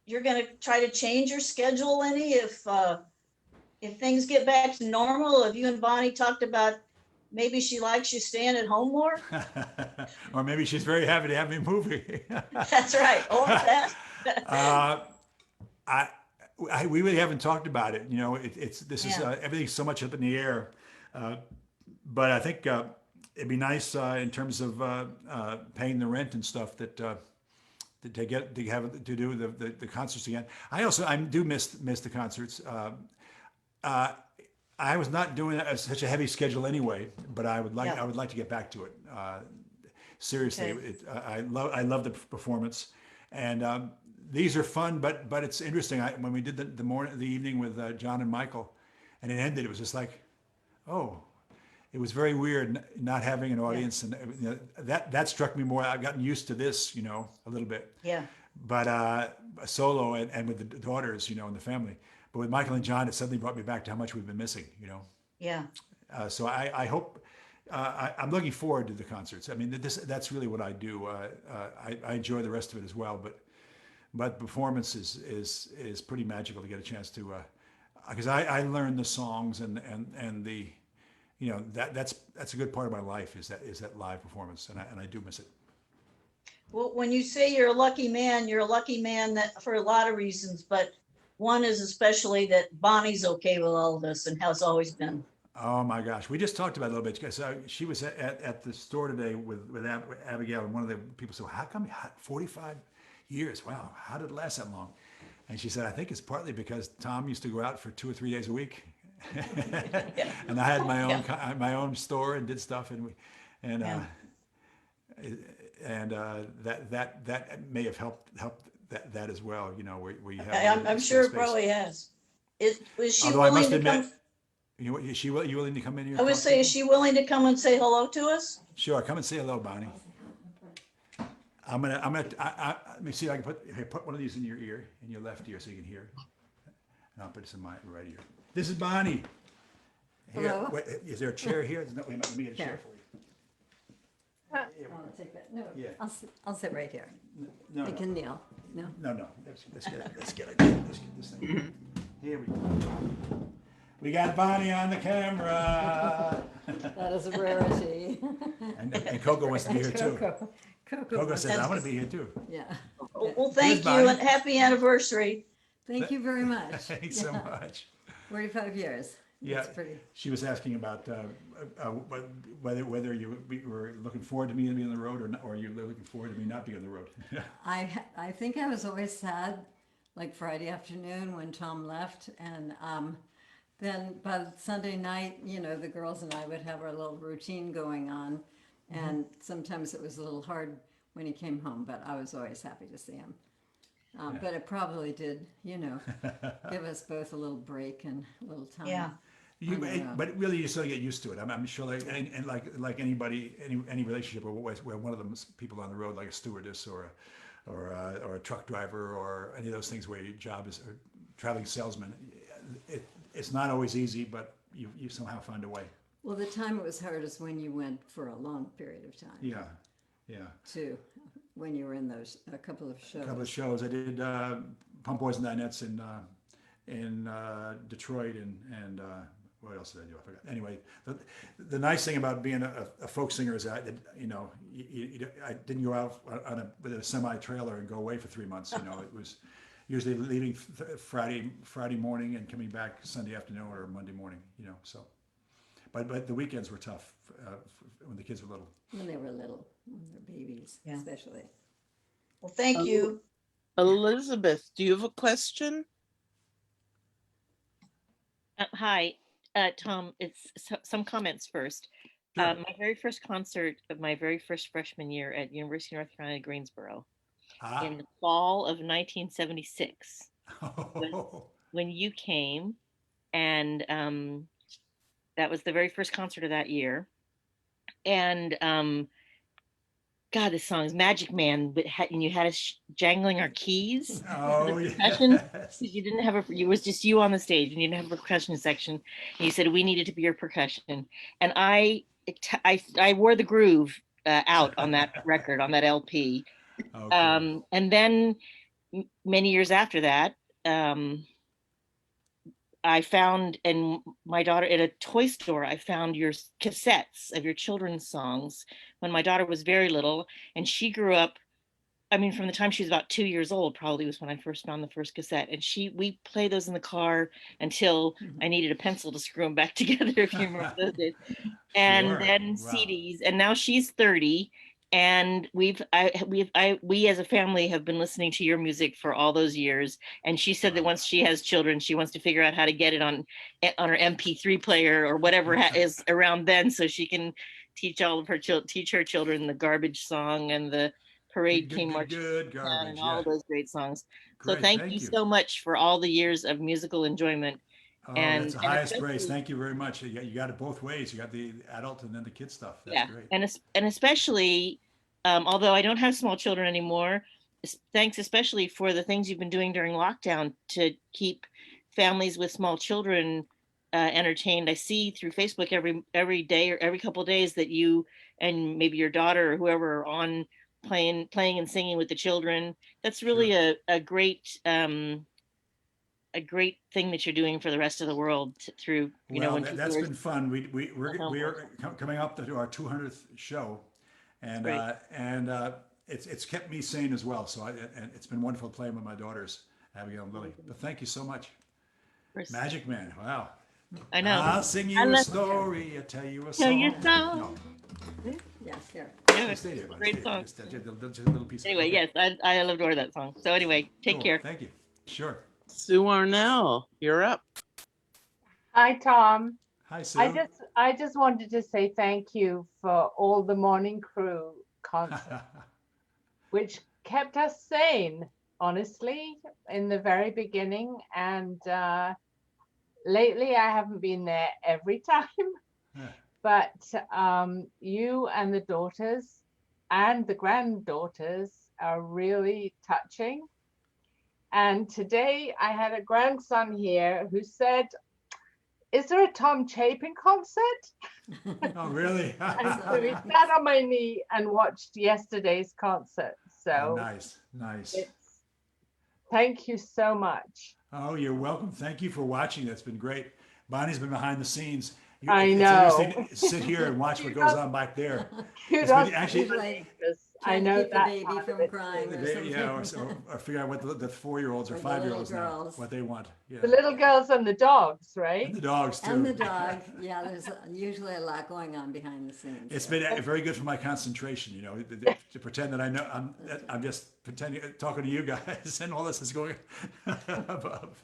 Speaker 3: you're going to try to change your schedule any if things get back to normal? Have you and Bonnie talked about maybe she likes you staying at home more?
Speaker 1: Or maybe she's very happy to have me moving.
Speaker 3: That's right. Oh, that.
Speaker 1: We really haven't talked about it. You know, this is
Speaker 3: Yeah.
Speaker 1: everything's so much up in the air. But I think it'd be nice in terms of paying the rent and stuff that to do the concerts again. I do miss the concerts. I was not doing such a heavy schedule anyway, but I would like to get back to it. Seriously,
Speaker 3: Okay.
Speaker 1: I love the performance, and these are fun. But it's interesting. When we did the evening with John and Michael, and it ended, it was just like, oh, it was very weird not having an audience, and you know, that struck me more. I've gotten used to this, you know, a little bit.
Speaker 3: Yeah.
Speaker 1: But solo and with the daughters, you know, and the family. But with Michael and John, it suddenly brought me back to how much we've been missing, you know.
Speaker 3: Yeah.
Speaker 1: So I hope I'm looking forward to the concerts. I mean, that's really what I do. I enjoy the rest of it as well, but performance is pretty magical to get a chance to, because I learn the songs and the, you know, that's a good part of my life is that live performance, and I do miss it.
Speaker 3: Well, when you say you're a lucky man that for a lot of reasons, but one is especially that Bonnie's okay with all of this and has always been.
Speaker 1: Oh my gosh, we just talked about it a little bit because she was at the store today with Abigail, and one of the people said, "How come 45 years? Wow, how did it last that long?" And she said, "I think it's partly because Tom used to go out for 2 or 3 days a week, and I had my own store and did stuff, and that may have helped that as well, you know, where you have.
Speaker 3: I'm sure it probably has. Was she
Speaker 1: Although I
Speaker 3: willing
Speaker 1: must
Speaker 3: to
Speaker 1: admit,
Speaker 3: come?
Speaker 1: you willing to come in here?
Speaker 3: I
Speaker 1: and
Speaker 3: would
Speaker 1: talk
Speaker 3: say, is
Speaker 1: people?
Speaker 3: she willing to come and say hello to us?
Speaker 1: Sure, come and say hello, Bonnie. Let me see if I can put one of these in your ear, in your left ear, so you can hear. And I'll put this in my right ear. This is Bonnie. Here,
Speaker 4: Hello?
Speaker 1: wait, is there a chair here? No, wait a minute, let me get a chair
Speaker 4: Here.
Speaker 1: for you.
Speaker 4: I'll take that. No,
Speaker 1: Yeah.
Speaker 4: I'll sit right here.
Speaker 1: No,
Speaker 4: You
Speaker 1: no,
Speaker 4: can kneel. No.
Speaker 1: no. Let's get this thing. Here we go. We got Bonnie on the camera.
Speaker 4: That is a rarity.
Speaker 1: And Coco wants to be here too. Coco says, I want to be here too.
Speaker 4: Yeah.
Speaker 3: Well, thank
Speaker 1: Bonnie.
Speaker 3: you and happy anniversary.
Speaker 4: Thank you very much.
Speaker 1: Thanks so
Speaker 4: Yeah.
Speaker 1: much.
Speaker 4: 45 years.
Speaker 1: Yeah,
Speaker 4: That's pretty.
Speaker 1: she was asking about whether you were looking forward to me being on the road, or not, or you were looking forward to me not being on the road.
Speaker 4: I think I was always sad, like Friday afternoon when Tom left, and then by Sunday night, you know, the girls and I would have our little routine going on, and sometimes it was a little hard when he came home, but I was always happy to see him. But it probably did, you know, give us both a little break and a little time.
Speaker 3: Yeah.
Speaker 1: But really, you still get used to it. I'm sure, and like anybody, any relationship where one of them is people on the road, like a stewardess or a truck driver or any of those things where your job is a traveling salesman. It's not always easy, but you somehow find a way.
Speaker 4: Well, the time it was hard is when you went for a long period of time.
Speaker 1: Yeah.
Speaker 4: Too, when you were in those a couple of shows.
Speaker 1: A couple of shows. I did Pump Boys and Dinettes in Detroit and what else did I do? I forgot. Anyway, the nice thing about being a folk singer is that you know I didn't go out with a semi trailer and go away for 3 months. You know, it was usually leaving Friday morning and coming back Sunday afternoon or Monday morning. You know, so. But the weekends were tough when the kids were little.
Speaker 4: When they were little, when they're babies,
Speaker 3: Yeah.
Speaker 4: especially.
Speaker 3: Well, thank you.
Speaker 2: Elizabeth, do you have a question?
Speaker 5: Hi, Tom. It's some comments first.
Speaker 1: Sure.
Speaker 5: My very first concert of my very first freshman year at University of North Carolina, Greensboro,
Speaker 1: Ah.
Speaker 5: in the fall of 1976,
Speaker 1: Oh.
Speaker 5: when you came, and that was the very first concert of that year. And God, this song is Magic Man, and you had us jangling our keys.
Speaker 1: Oh,
Speaker 5: percussion,
Speaker 1: yes.
Speaker 5: You didn't have it was just you on the stage, and you didn't have a percussion section. And you said we needed to be your percussion, and I wore the groove out on that record, on that LP.
Speaker 1: Okay.
Speaker 5: And then many years after that, I found, and my daughter at a toy store, I found your cassettes of your children's songs when my daughter was very little, and she grew up. I mean, from the time she was about 2 years old, probably was when I first found the first cassette. And we played those in the car until I needed a pencil to screw them back together, if you remember those days. And
Speaker 1: Sure.
Speaker 5: then
Speaker 1: Wow.
Speaker 5: CDs. And now she's 30. And we as a family have been listening to your music for all those years. And she said that once she has children, she wants to figure out how to get it on her MP3 player or whatever is around then, so she can teach her children the Garbage Song and the Parade King March
Speaker 1: Good garbage.
Speaker 5: and all
Speaker 1: Yeah.
Speaker 5: those great songs. So
Speaker 1: Great,
Speaker 5: thank you so much for all the years of musical enjoyment.
Speaker 1: Oh,
Speaker 5: and
Speaker 1: that's the highest
Speaker 5: especially-
Speaker 1: praise. Thank you very much. You got it both ways. You got the adult and then the kid stuff. That's
Speaker 5: Yeah,
Speaker 1: great.
Speaker 5: and especially, although I don't have small children anymore, thanks especially for the things you've been doing during lockdown to keep families with small children entertained. I see through Facebook every day or every couple of days that you and maybe your daughter or whoever are on playing and singing with the children. That's really
Speaker 1: Sure.
Speaker 5: a great thing that you're doing for the rest of the world through,
Speaker 1: Well,
Speaker 5: when
Speaker 1: that's
Speaker 5: people are-
Speaker 1: been fun. We're coming up to our 200th show, and
Speaker 5: Great.
Speaker 1: It's kept me sane as well. So and it's been wonderful playing with my daughters, Abigail and Lily. But thank you so much, Magic Man. Wow.
Speaker 5: I know.
Speaker 1: I'll sing you
Speaker 5: I
Speaker 1: a
Speaker 5: love-
Speaker 1: story. I'll tell you a
Speaker 5: Tell
Speaker 1: song.
Speaker 5: you a song.
Speaker 1: No.
Speaker 4: Yes, here.
Speaker 5: Yeah,
Speaker 1: Stay there, buddy.
Speaker 5: great
Speaker 1: Stay
Speaker 5: song.
Speaker 1: there. Just a little piece.
Speaker 5: Anyway,
Speaker 1: Okay.
Speaker 5: yes, I adore that song. So anyway, take
Speaker 1: Cool.
Speaker 5: care.
Speaker 1: Thank you. Sure.
Speaker 2: Sue Arnell, you're up.
Speaker 6: Hi, Tom.
Speaker 1: Hi, Sue.
Speaker 6: I just wanted to say thank you for all the Morning Crew concerts, which kept us sane honestly, in the very beginning. And lately, I haven't been there every time.
Speaker 1: Yeah.
Speaker 6: But you and the daughters and the granddaughters are really touching. And today I had a grandson here who said, "Is there a Tom Chapin concert?"
Speaker 1: Oh, really?
Speaker 6: And
Speaker 4: So
Speaker 6: so he
Speaker 4: nice.
Speaker 6: sat on my knee and watched yesterday's concert.
Speaker 1: Oh,
Speaker 6: So
Speaker 1: nice, nice.
Speaker 6: thank you so much.
Speaker 1: Oh, you're welcome. Thank you for watching. That's been great. Bonnie's been behind the scenes.
Speaker 6: I
Speaker 1: It's
Speaker 6: know.
Speaker 1: interesting to sit here and watch what goes on back there.
Speaker 6: Kudos
Speaker 1: been
Speaker 6: to
Speaker 1: actually-
Speaker 6: the neighbors. I
Speaker 4: Trying to
Speaker 6: know
Speaker 4: keep the
Speaker 6: that
Speaker 4: baby
Speaker 6: part of
Speaker 4: from
Speaker 6: it
Speaker 4: crying
Speaker 6: too.
Speaker 4: or
Speaker 1: They- yeah, or,
Speaker 4: something.
Speaker 1: or figure out what the 4-year-olds or
Speaker 4: Or the little
Speaker 1: 5-year-olds now,
Speaker 4: girls.
Speaker 1: what they want. Yeah.
Speaker 6: The little girls and the dogs,
Speaker 1: And
Speaker 6: right?
Speaker 1: the dogs too.
Speaker 4: And the dog. Yeah, there's usually a lot going on behind the scenes.
Speaker 1: It's
Speaker 4: there.
Speaker 1: been very good for my concentration, you know, to pretend that I know I'm just pretending talking to you guys and all this is going above.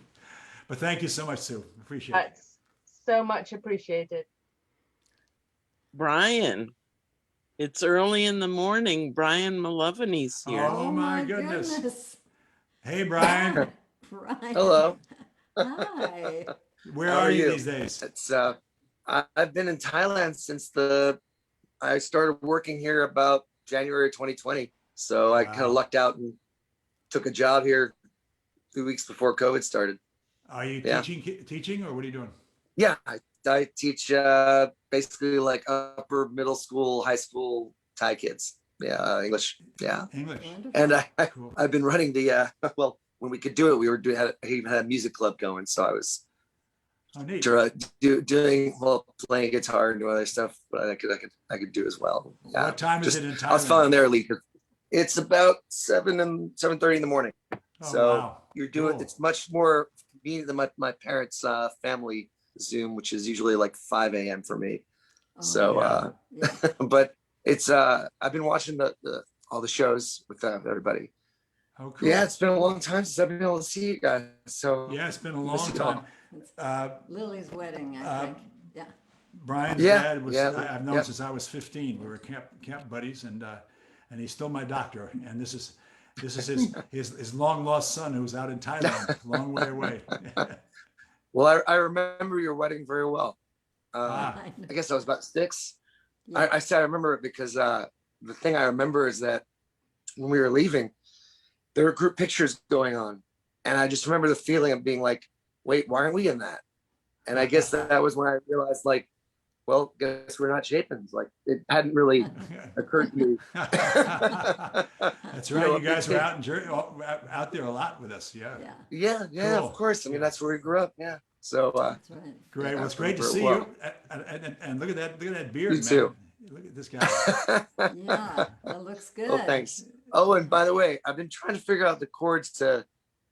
Speaker 1: But thank you so much, Sue. Appreciate it.
Speaker 6: That's so much appreciated.
Speaker 2: Brian, it's early in the morning. Brian Malovany's here.
Speaker 1: Oh, my goodness. Hey, Brian,
Speaker 4: Brian.
Speaker 7: Hello.
Speaker 4: Hi.
Speaker 1: where
Speaker 7: How
Speaker 1: are
Speaker 7: are
Speaker 1: you
Speaker 7: you?
Speaker 1: these days?
Speaker 7: It's I've been in Thailand since I started working here about January 2020. So I kind
Speaker 1: Wow.
Speaker 7: of lucked out and took a job here 2 weeks before COVID started.
Speaker 1: Are you
Speaker 7: Yeah.
Speaker 1: teaching or what are you doing?
Speaker 7: Yeah, I teach basically like upper middle school, high school Thai kids. Yeah, English. Yeah,
Speaker 1: English.
Speaker 4: Wonderful.
Speaker 7: and
Speaker 1: Cool.
Speaker 7: I've been running the well, when we could do it, we were doing. I even had a music club going, so I was
Speaker 1: Oh, neat.
Speaker 7: doing playing guitar and doing other stuff, but I could do as well. Yeah,
Speaker 1: What time is
Speaker 7: just-
Speaker 1: it in
Speaker 7: I was
Speaker 1: Thailand?
Speaker 7: following their lead. It's about 7:30 in the morning.
Speaker 1: Oh,
Speaker 7: so
Speaker 1: wow.
Speaker 7: you're doing
Speaker 1: Cool.
Speaker 7: it's much more me than my parents' family Zoom, which is usually like 5 a.m. for me.
Speaker 4: Oh,
Speaker 7: So,
Speaker 1: yeah.
Speaker 4: yeah.
Speaker 7: but it's I've been watching all the shows with everybody.
Speaker 1: Oh, cool.
Speaker 7: Yeah, it's been a long time since I've been able to see you guys. So
Speaker 1: Yeah, it's been a
Speaker 7: Miss
Speaker 1: long
Speaker 7: you all.
Speaker 1: time. Uh,
Speaker 4: Lily's wedding, I
Speaker 1: Uh,
Speaker 4: think. Yeah.
Speaker 1: Brian's
Speaker 7: Yeah,
Speaker 1: dad was,
Speaker 7: yeah,
Speaker 1: I've known
Speaker 7: yeah.
Speaker 1: since I was 15. We were camp buddies and he's still my doctor. And this is his long lost son who's out in Thailand, long way away.
Speaker 7: well, I remember your wedding very well.
Speaker 1: Ah.
Speaker 4: I know.
Speaker 7: I guess I was about 6.
Speaker 4: Yeah.
Speaker 7: I said I remember it because the thing I remember is that when we were leaving, there were group pictures going on, and I just remember the feeling of being like, "Wait, why aren't we in that?" And I guess that was when I realized, like, well, guess we're not Chapins. Like, it hadn't really occurred to me.
Speaker 1: That's right.
Speaker 7: You know,
Speaker 1: You guys were
Speaker 7: it-
Speaker 1: out there a lot with us. Yeah.
Speaker 4: Yeah,
Speaker 7: Yeah,
Speaker 1: Cool.
Speaker 7: of course. I mean,
Speaker 1: Yeah.
Speaker 7: that's where we grew up. Yeah. So
Speaker 4: that's right.
Speaker 1: Great. Well, it's
Speaker 7: I
Speaker 1: great to
Speaker 7: remember
Speaker 1: see
Speaker 7: it
Speaker 1: you. And look at that beard,
Speaker 7: You
Speaker 1: man.
Speaker 7: too.
Speaker 1: Look at this guy.
Speaker 4: Yeah, that looks good.
Speaker 7: Oh, thanks. Oh, and by the way, I've been trying to figure out the chords to,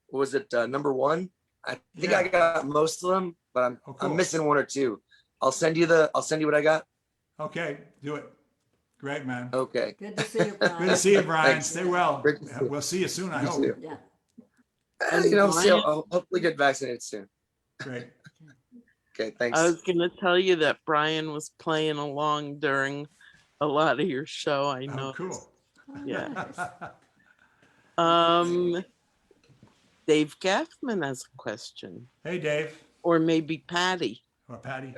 Speaker 7: what was it, number 1? I think I
Speaker 1: Yeah.
Speaker 7: got most of them, but
Speaker 1: Oh, cool.
Speaker 7: I'm missing 1 or 2. I'll send you what I got.
Speaker 1: Okay, do it. Great, man.
Speaker 7: Okay.
Speaker 4: Good to see you, Brian.
Speaker 1: Good to see you, Brian.
Speaker 7: Thanks.
Speaker 1: Stay well.
Speaker 7: Great to see you.
Speaker 1: We'll see you soon, I
Speaker 7: You
Speaker 1: hope.
Speaker 7: too.
Speaker 4: Yeah.
Speaker 2: And
Speaker 7: You know, see,
Speaker 2: Brian-
Speaker 7: I'll hopefully get vaccinated soon.
Speaker 1: Great.
Speaker 7: Okay, thanks.
Speaker 2: I was going to tell you that Brian was playing along during a lot of your show. I know.
Speaker 1: Oh, cool.
Speaker 2: Yeah.
Speaker 4: Nice.
Speaker 2: Dave Gaffman has a question,
Speaker 1: Hey, Dave
Speaker 2: or maybe Patty.
Speaker 1: or Patty.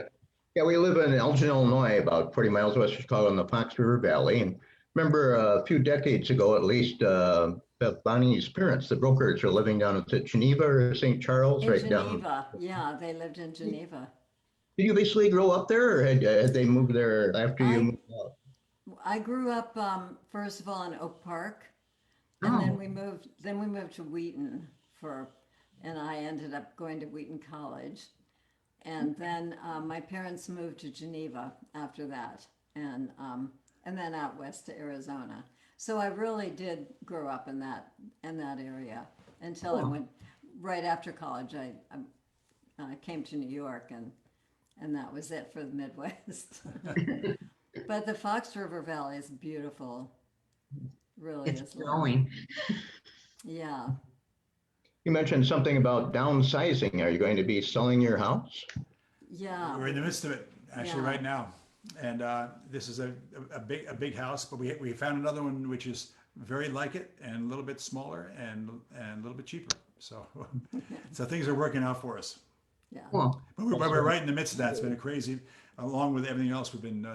Speaker 8: Yeah, we live in Elgin, Illinois, about 40 miles west of Chicago in the Fox River Valley. And remember a few decades ago, at least, Beth Bonnie's parents, the brokers, are living down at Geneva or St. Charles,
Speaker 4: In
Speaker 8: right down.
Speaker 4: Geneva. Yeah, they lived in Geneva.
Speaker 8: Did you basically grow up there, or had they moved there after you
Speaker 4: I-
Speaker 8: moved out?
Speaker 4: I grew up, first of all, in Oak Park, and
Speaker 8: Oh.
Speaker 4: then we moved to Wheaton and I ended up going to Wheaton College. And then my parents moved to Geneva after that, and then out west to Arizona. So I really did grow up in that area until I went right after college. I came to New York, and that was it for the Midwest. But the Fox River Valley is beautiful. Really
Speaker 9: It's
Speaker 4: is.
Speaker 9: growing.
Speaker 4: Yeah.
Speaker 8: You mentioned something about downsizing. Are you going to be selling your house?
Speaker 4: Yeah.
Speaker 1: We're in the midst of it, actually,
Speaker 4: Yeah.
Speaker 1: right now. And this is a big house, but we found another one which is very like it and a little bit smaller and a little bit cheaper. So, so things are working out for us.
Speaker 4: Yeah.
Speaker 8: Well,
Speaker 1: But we're right in the midst of that. It's been a crazy, along with everything else, we've been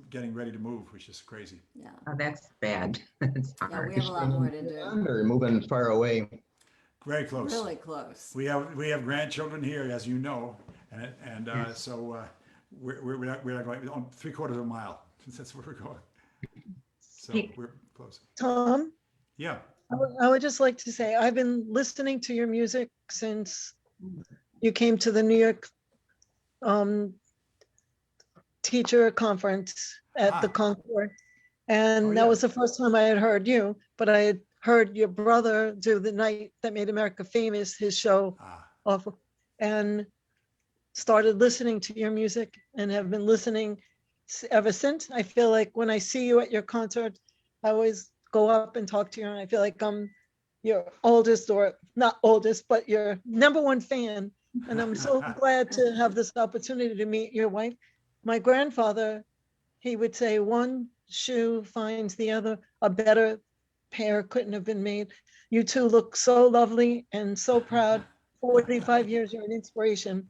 Speaker 1: getting ready to move, which is crazy.
Speaker 4: Yeah.
Speaker 9: Oh, that's bad. It's
Speaker 4: Yeah, we
Speaker 9: hard.
Speaker 4: have a lot more to do.
Speaker 8: Or moving far away.
Speaker 1: Very close.
Speaker 4: Really close.
Speaker 1: We have grandchildren here, as you know, and so we're not going on 3/4 of a mile. That's where we're going. So we're close.
Speaker 10: Tom,
Speaker 1: Yeah.
Speaker 10: I would just like to say, I've been listening to your music since you came to the New York teacher conference at the
Speaker 1: Ah.
Speaker 10: Concord. And
Speaker 1: Oh,
Speaker 10: that
Speaker 1: yeah.
Speaker 10: was the first time I had heard you, but I had heard your brother do The Night That Made America Famous, his show
Speaker 1: Ah,
Speaker 10: off, and started listening to your music and have been listening ever since. I feel like when I see you at your concert, I always go up and talk to you, and I feel like I'm your oldest, or not oldest, but your #1 fan. And I'm so glad to have this opportunity to meet your wife. My grandfather, he would say, one shoe finds the other, a better pair couldn't have been made. You two look so lovely and so proud. 45 years, you're an inspiration.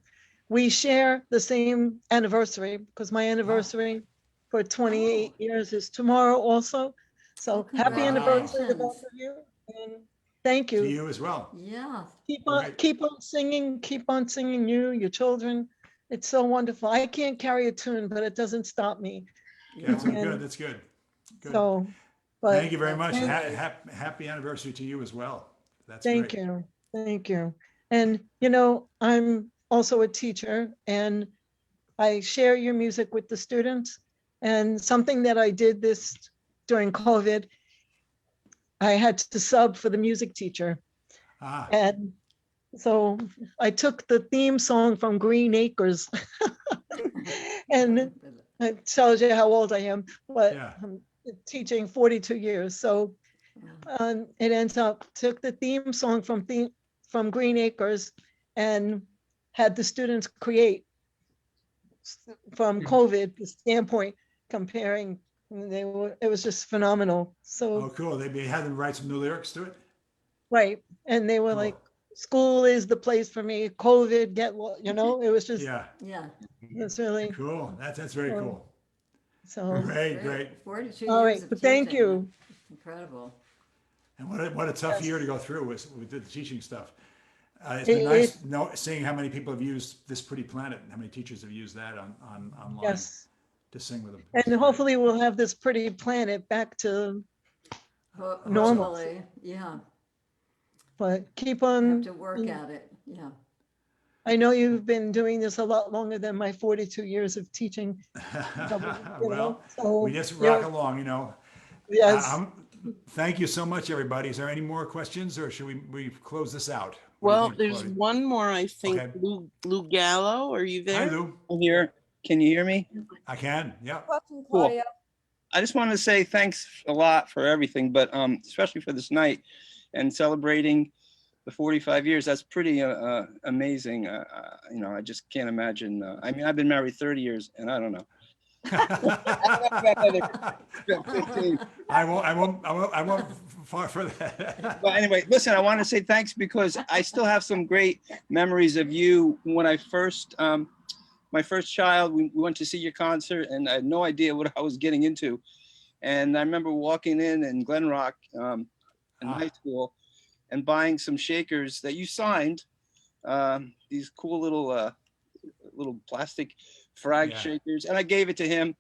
Speaker 10: We share the same anniversary because my anniversary for 28 years is tomorrow also. So
Speaker 4: Oh,
Speaker 10: happy anniversary to both
Speaker 4: congratulations.
Speaker 10: of you. And thank
Speaker 1: to
Speaker 10: you.
Speaker 1: you as well.
Speaker 4: Yeah.
Speaker 10: Keep on,
Speaker 1: Great.
Speaker 10: keep on singing, you, your children. It's so wonderful. I can't carry a tune, but it doesn't stop me.
Speaker 1: Yeah, that's
Speaker 10: And
Speaker 1: good. That's good. Good.
Speaker 10: So, but
Speaker 1: Thank you very much.
Speaker 10: thank
Speaker 1: Happy anniversary to you as well. That's
Speaker 10: thank
Speaker 1: great.
Speaker 10: you. Thank you. And, I'm also a teacher and I share your music with the students. And something that I did this during COVID, I had to sub for the music teacher.
Speaker 1: Ah,
Speaker 10: And so I took the theme song from Green Acres. And it tells you how old I am, but
Speaker 1: Yeah.
Speaker 10: I'm teaching 42 years. So it ends up, took the theme song from Green Acres and had the students create from COVID the standpoint, comparing, it was just phenomenal. So,
Speaker 1: oh, cool. They had them write some new lyrics to it.
Speaker 10: right. And they were
Speaker 1: Cool.
Speaker 10: like, school is the place for me, COVID, it was just,
Speaker 1: Yeah,
Speaker 4: Yeah.
Speaker 10: it's really,
Speaker 1: cool. That's very
Speaker 10: Well,
Speaker 1: cool.
Speaker 10: so,
Speaker 1: Great.
Speaker 4: 42
Speaker 10: all
Speaker 4: years
Speaker 10: right,
Speaker 4: of
Speaker 10: but thank
Speaker 4: teaching.
Speaker 10: you.
Speaker 4: Incredible.
Speaker 1: And what a tough
Speaker 10: Yes.
Speaker 1: year to go through with the teaching stuff. It's
Speaker 10: It-
Speaker 1: been nice seeing how many people have used This Pretty Planet and how many teachers have used that online
Speaker 10: Yes.
Speaker 1: to sing with them.
Speaker 10: And hopefully we'll have this pretty planet back to, Normal.
Speaker 4: Hopefully, yeah.
Speaker 10: but keep
Speaker 4: Have
Speaker 10: on,
Speaker 4: to work at it. Yeah.
Speaker 10: I know you've been doing this a lot longer than my 42 years of teaching.
Speaker 1: Well,
Speaker 10: So,
Speaker 1: we just rock
Speaker 10: yeah,
Speaker 1: along.
Speaker 10: Yes,
Speaker 1: Thank you so much, everybody. Is there any more questions, or should we close this out? What do you
Speaker 2: Well,
Speaker 1: think,
Speaker 2: there's
Speaker 1: Claudia?
Speaker 2: one more, I think.
Speaker 1: Okay.
Speaker 2: Lou Gallo, are you
Speaker 1: Hi,
Speaker 2: there?
Speaker 1: Lou.
Speaker 11: I'm here. Can you hear me?
Speaker 1: I can. Yeah.
Speaker 11: Cool. I just wanted to say thanks a lot for everything, but especially for this night and celebrating the 45 years. That's pretty amazing. I just can't imagine. I mean, I've been married 30 years, and I don't know.
Speaker 1: I won't far for that.
Speaker 11: But anyway, listen, I want to say thanks because I still have some great memories of you when I first, my first child, we went to see your concert and I had no idea what I was getting into. And I remember walking in Glen Rock in high school and buying some shakers that you signed, these cool little plastic frag
Speaker 1: Yeah.
Speaker 11: shakers. And I gave it to him.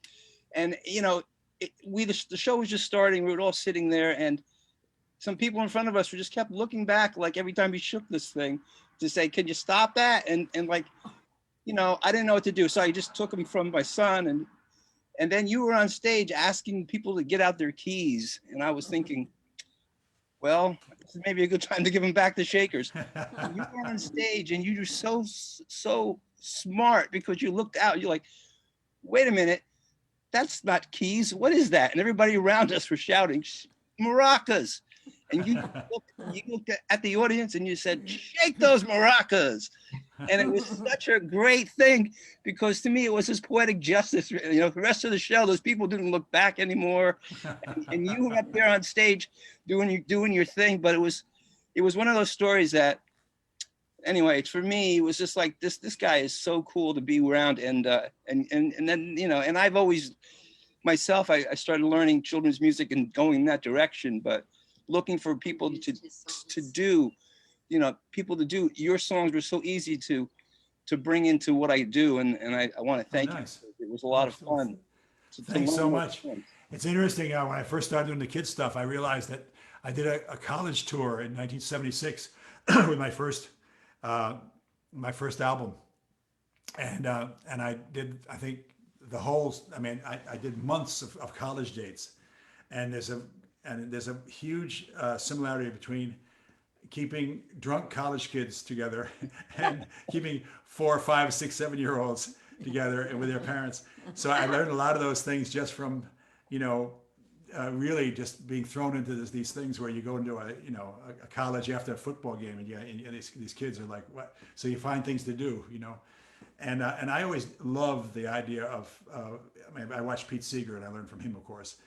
Speaker 11: And, the show was just starting. We were all sitting there and some people in front of us were just kept looking back, like every time he shook this thing to say, can you stop that? And like, I didn't know what to do. So I just took him from my son. And then you were on stage asking people to get out their keys. And I was thinking, well, this is maybe a good time to give him back the shakers. And you were on stage and you were so smart because you looked out. You're like, wait a minute, that's not keys. What is that? And everybody around us were shouting, maracas. And you looked at the audience and you said, shake those maracas. And it was such a great thing because to me, it was this poetic justice. You know, the rest of the show, those people didn't look back anymore. And you were up there on stage doing your thing. But it was one of those stories that, anyway, for me, it was just like this guy is so cool to be around. And then, you know, and I've always, myself, I started learning children's music and going in that direction, but looking for people to do, you know, people to do. Your songs were so easy to bring into what I do, and I want to thank
Speaker 1: nice.
Speaker 11: you. It was a lot of fun.
Speaker 1: Thanks so much. It's interesting. When I first started doing the kids stuff, I realized that I did a college tour in 1976 with my first album, and I did, I think, the whole. I mean, I did months of college dates, and there's a huge similarity between keeping drunk college kids together and keeping 4, 5, 6, 7-year-olds together and with their parents. So I learned a lot of those things just from, you know, really just being thrown into these things where you go into a college after a football game and these kids are like, what? So you find things to do, you know. And I always loved the idea of, I mean, I watched Pete Seeger and I learned from him, of course,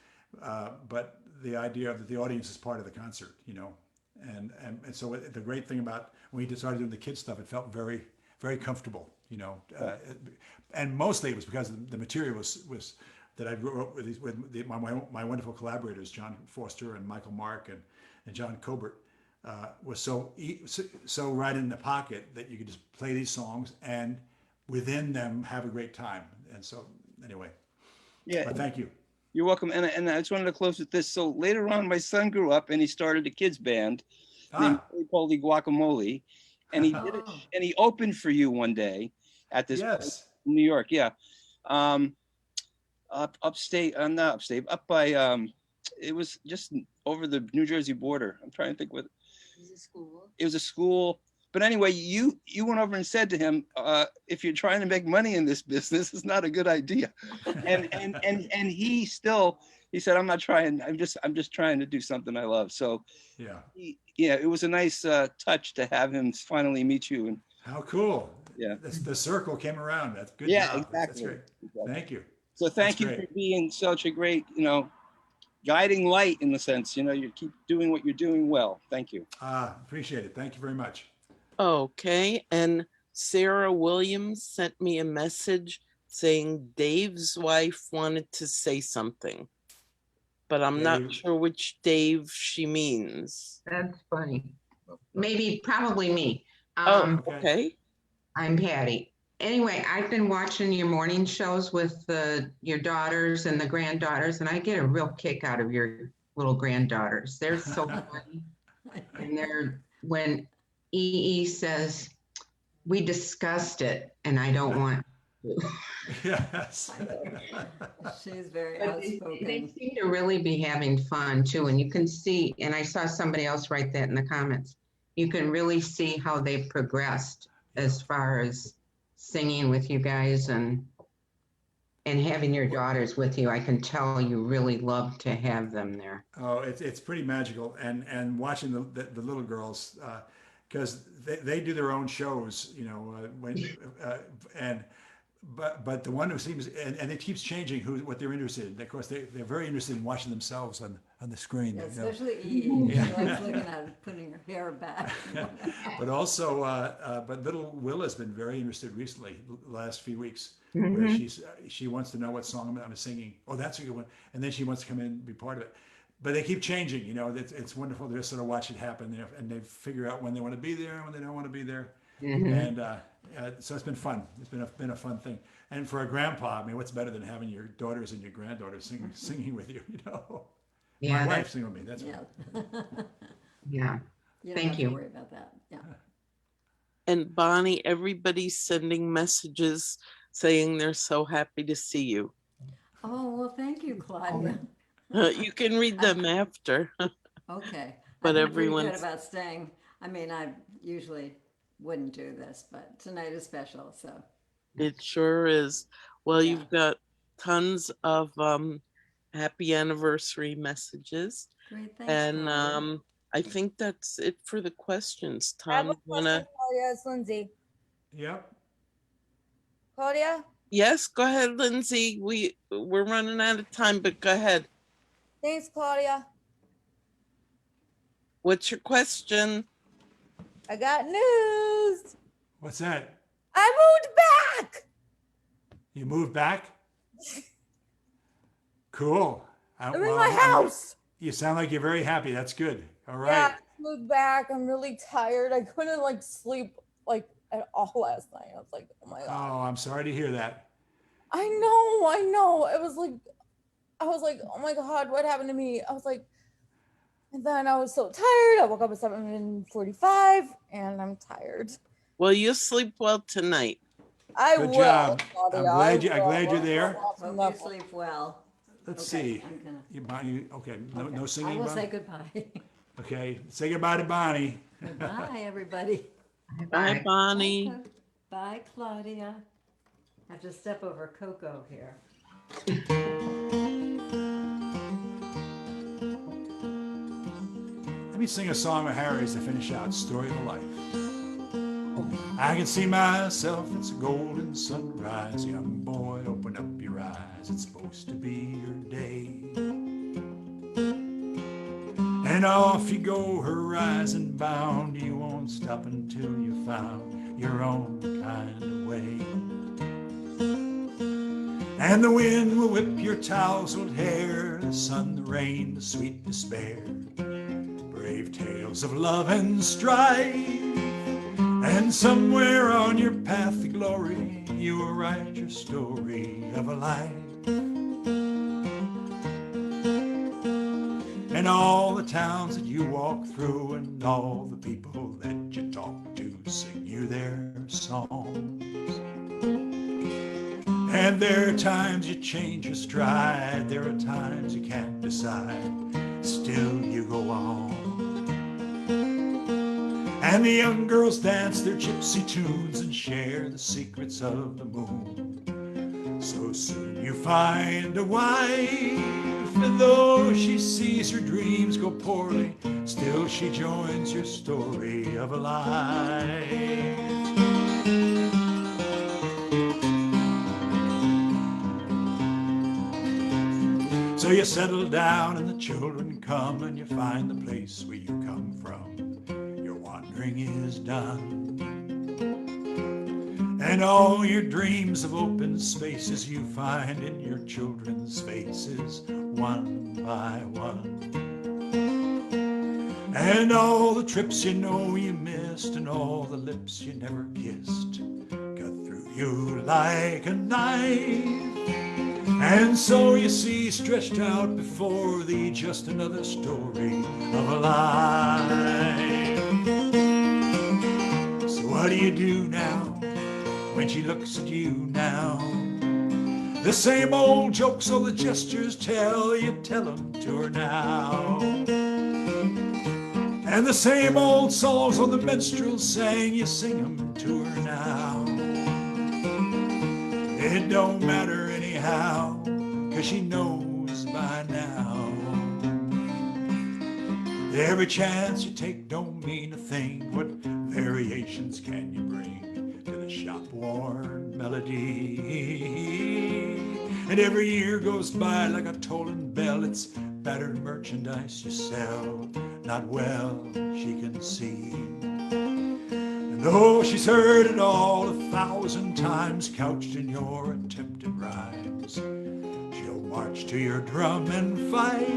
Speaker 1: but the idea that the audience is part of the concert, you know. And so the great thing about when we started doing the kids stuff, it felt very, very comfortable, you know. And mostly it was because the material was that I wrote with my wonderful collaborators, John Foster and Michael Mark and John Colbert, was so right in the pocket that you could just play these songs and within them have a great time. And so anyway,
Speaker 11: yeah.
Speaker 1: But thank you.
Speaker 11: You're welcome. And I just wanted to close with this. So later on, my son grew up and he started a kids band named Holy Guacamole, and he did it, and he opened for you one day at this place in New York. Yeah, upstate, not upstate, up by it was just over the New Jersey border. I'm trying to think what. It was a school. It was a school. But anyway, you went over and said to him, if you're trying to make money in this business, it's not a good idea. And he said, I'm not trying. I'm just trying to do something I love. So yeah, it was a nice touch to have him finally meet you. And
Speaker 1: how cool.
Speaker 11: Yeah.
Speaker 1: The circle came around. That's good.
Speaker 11: Yeah,
Speaker 1: job.
Speaker 11: exactly.
Speaker 1: That's great.
Speaker 11: Exactly.
Speaker 1: Thank you.
Speaker 11: So thank you for being such a great, you know, guiding light in the sense, you know, you keep doing what you're doing well. Thank you.
Speaker 1: Appreciate it. Thank you very much.
Speaker 2: Okay, and Sarah Williams sent me a message saying Dave's wife wanted to say something, but I'm not sure which Dave she means.
Speaker 9: That's funny. Probably me.
Speaker 2: Okay.
Speaker 9: I'm Patty. Anyway, I've been watching your morning shows with your daughters and the granddaughters, and I get a real kick out of your little granddaughters. They're so funny. And when EE says, we discussed it, and I don't want to.
Speaker 1: Yes.
Speaker 4: She's very
Speaker 9: But
Speaker 4: outspoken.
Speaker 9: they seem to really be having fun too. And you can see, and I saw somebody else write that in the comments, you can really see how they've progressed as far as singing with you guys and having your daughters with you. I can tell you really love to have them there.
Speaker 1: Oh, it's pretty magical. And watching the little girls, because they do their own shows, you know, but the one who seems, and it keeps changing what they're interested in. Of course, they're very interested in watching themselves on the screen.
Speaker 4: Yeah,
Speaker 1: you know.
Speaker 4: especially E. She likes looking at it, putting her hair back.
Speaker 1: But also, but little Will has been very interested recently, the last few weeks,
Speaker 9: Mm-hmm.
Speaker 1: where she wants to know what song I'm singing. Oh, that's a good one. And then she wants to come in and be part of it. But they keep changing, you know. It's wonderful to just sort of watch it happen, and they figure out when they want to be there and when they don't want to be there.
Speaker 9: Mm-hmm.
Speaker 1: And so it's been fun. It's been a fun thing. And for a grandpa, I mean, what's better than having your daughters and your granddaughters singing with you? You know,
Speaker 9: Yeah,
Speaker 1: my
Speaker 9: that's-
Speaker 1: wife singing with me. That's
Speaker 9: Yeah.
Speaker 4: You don't
Speaker 9: Thank
Speaker 4: have
Speaker 9: you.
Speaker 4: to worry about that. Yeah.
Speaker 2: And Bonnie, everybody's sending messages saying they're so happy to see you.
Speaker 4: Oh, well, thank you, Claudia.
Speaker 2: You can read them after.
Speaker 4: Okay.
Speaker 2: But
Speaker 4: I feel pretty
Speaker 2: everyone's-
Speaker 4: good about staying. I mean, I usually wouldn't do this, but tonight is special, so.
Speaker 2: It sure is. Well,
Speaker 4: Yeah.
Speaker 2: you've got tons of happy anniversary messages.
Speaker 4: Great, thanks,
Speaker 2: And
Speaker 4: Claudia.
Speaker 2: I think that's it for the questions.
Speaker 12: I have
Speaker 2: Tom,
Speaker 12: a
Speaker 2: you wanna?
Speaker 12: question, Claudia. It's Lindsay.
Speaker 1: Yep.
Speaker 12: Claudia,
Speaker 2: Yes, go ahead, Lindsay. We're running out of time, but go ahead.
Speaker 12: thanks, Claudia.
Speaker 2: What's your question?
Speaker 12: I got news.
Speaker 1: What's that?
Speaker 12: I moved back.
Speaker 1: You moved back? Cool.
Speaker 12: I'm in my house.
Speaker 1: You sound like you're very happy. That's good. All right.
Speaker 12: Yeah, I moved back. I'm really tired. I couldn't like sleep like at all last night. I was like, oh my God.
Speaker 1: Oh, I'm sorry to hear that.
Speaker 12: I know. It was like, I was like, oh my God, what happened to me? I was like, and then I was so tired. I woke up at 7:45 and I'm tired.
Speaker 2: Well, you'll sleep well tonight.
Speaker 12: I
Speaker 1: Good
Speaker 12: will.
Speaker 1: job.
Speaker 12: Claudia,
Speaker 1: I'm glad you're there.
Speaker 4: Hope you sleep well.
Speaker 1: Let's
Speaker 4: Okay,
Speaker 1: see.
Speaker 4: I'm gonna-
Speaker 1: Okay. No
Speaker 4: I
Speaker 1: singing.
Speaker 4: will
Speaker 1: Bonnie?
Speaker 4: say goodbye.
Speaker 1: Okay. Say goodbye to Bonnie.
Speaker 4: Goodbye, everybody.
Speaker 2: Bye, Bonnie.
Speaker 4: Bye, Claudia. I have to step over Coco here.
Speaker 1: Let me sing a song of Harry's to finish out Story of a Life. I can see myself, it's a golden sunrise. Young boy, open up your eyes. It's supposed to be your day. And off you go, horizon bound. You won't stop until you found your own kind of way. And the wind will whip your tousled hair, the sun, the rain, the sweet despair. Brave tales of love and strife. And somewhere on your path to glory, you will write your story of a life. And all the towns that you walk through and all the people that you talk to sing you their songs. And there are times you change your stride, there are times you can't decide, still you go on. And the young girls dance their gypsy tunes and share the secrets of the moon. So soon you find a wife, and though she sees her dreams go poorly, still she joins your story of a life. So you settle down and the children come and you find the place where you come from. Your wandering is done. And all your dreams of open spaces you find in your children's faces, one by one. And all the trips you know you missed and all the lips you never kissed cut through you like a knife. And so you see stretched out before thee just another story of a life. So what do you do now when she looks at you now? The same old jokes all the gestures tell, you tell them to her now. And the same old songs all the minstrels sang, you sing them to her now. It don't matter anyhow, 'cause she knows by now. Every chance you take don't mean a thing. What variations can you bring to the shop-worn melody? And every year goes by like a tolling bell. It's battered merchandise you sell, not well she can see. And though she's heard it all 1,000 times, couched in your attempted rhymes, she'll march to your drum and fight.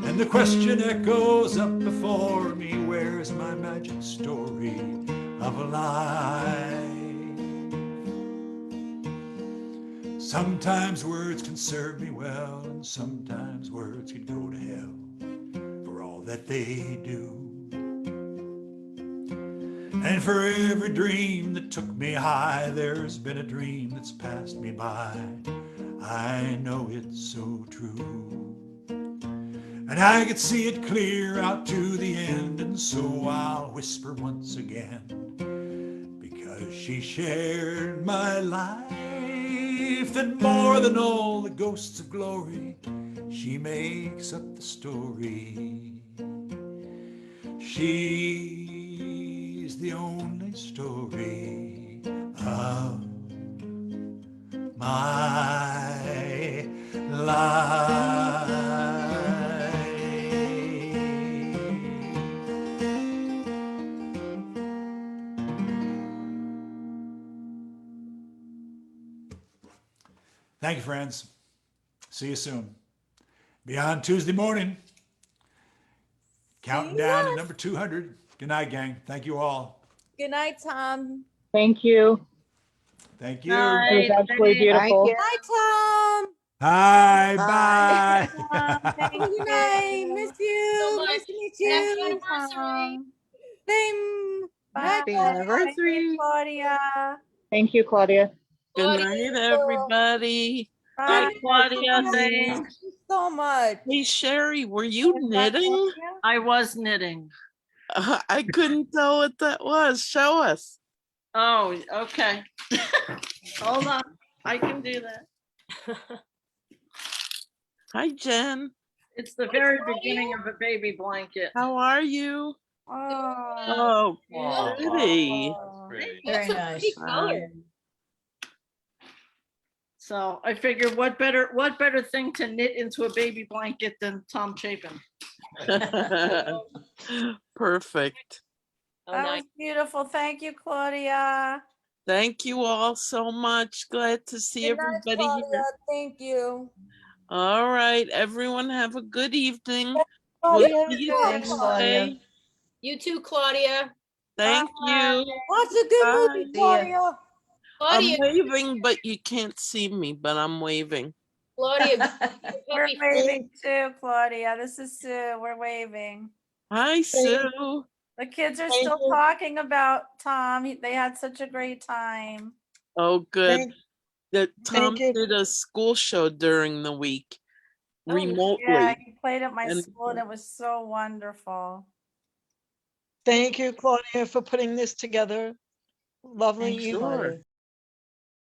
Speaker 1: And the question echoes up before me, where's my magic story of a life? Sometimes words can serve me well, and sometimes words can go to hell for all that they do. And for every dream that took me high, there's been a dream that's passed me by. I know it's so true. And I could see it clear out to the end, and so I'll whisper once again, because she shared my life, that more than all the ghosts of glory, she makes up the story She's the only story of my life. Thank you, friends. See you soon. Be on Tuesday morning. Counting down to number 200. Good night, gang. Thank you all.
Speaker 12: Good night, Tom.
Speaker 6: Thank you.
Speaker 1: Thank you.
Speaker 6: It was absolutely beautiful.
Speaker 12: Hi, Tom.
Speaker 1: Hi,
Speaker 12: Bye.
Speaker 1: bye.
Speaker 12: Good night. Miss you.
Speaker 13: much.
Speaker 12: Nice to meet
Speaker 13: Happy
Speaker 12: you.
Speaker 13: anniversary.
Speaker 12: Same. Bye.
Speaker 2: Happy
Speaker 12: Bye.
Speaker 2: anniversary.
Speaker 12: Claudia.
Speaker 6: Thank you, Claudia.
Speaker 2: Good
Speaker 13: Claudia.
Speaker 2: night, everybody.
Speaker 12: Bye.
Speaker 5: Claudia,
Speaker 12: Thank
Speaker 5: thanks.
Speaker 12: you so much.
Speaker 2: Hey, Sherry, were you
Speaker 12: Bye,
Speaker 2: knitting?
Speaker 12: Claudia.
Speaker 5: I was knitting.
Speaker 2: I couldn't tell what that was. Show us.
Speaker 5: Oh, okay. Hold on, I can do that.
Speaker 2: Hi, Jen.
Speaker 5: It's the very beginning of a baby blanket.
Speaker 2: How are you?
Speaker 12: Oh,
Speaker 2: Oh, pretty.
Speaker 3: Very nice.
Speaker 13: Color.
Speaker 5: So I figured what better thing to knit into a baby blanket than Tom Chapin.
Speaker 2: Perfect.
Speaker 13: Oh,
Speaker 12: that
Speaker 13: nice.
Speaker 12: was beautiful. Thank you, Claudia.
Speaker 2: Thank you all so much. Glad to see
Speaker 12: Good night,
Speaker 2: everybody
Speaker 12: Claudia.
Speaker 2: here.
Speaker 12: Thank you.
Speaker 2: All right, everyone have a good evening. We'll
Speaker 12: Claudia.
Speaker 2: see you
Speaker 3: Thanks, Claudia.
Speaker 2: Tuesday.
Speaker 13: You too, Claudia.
Speaker 2: Thank you.
Speaker 12: Watch a good
Speaker 2: Bye.
Speaker 12: movie,
Speaker 3: See ya.
Speaker 12: Claudia.
Speaker 2: I'm
Speaker 13: Claudia,
Speaker 2: waving, but you can't see me, but I'm waving.
Speaker 13: Claudia,
Speaker 12: We're
Speaker 13: puppy
Speaker 12: waving too, Claudia. This is Sue. We're waving.
Speaker 2: Hi, Sue.
Speaker 12: The kids are
Speaker 10: Thank
Speaker 12: still
Speaker 10: you.
Speaker 12: talking about Tom. They had such a great time.
Speaker 2: Oh, good.
Speaker 10: Thank-
Speaker 2: That Tom
Speaker 10: you.
Speaker 2: did a school show during the week remotely.
Speaker 12: Yeah, he played at my
Speaker 2: And-
Speaker 12: school and it was so wonderful.
Speaker 10: Thank you, Claudia, for putting this together. Lovely
Speaker 3: Thanks,
Speaker 10: evening.
Speaker 3: Claudia.
Speaker 2: Sure.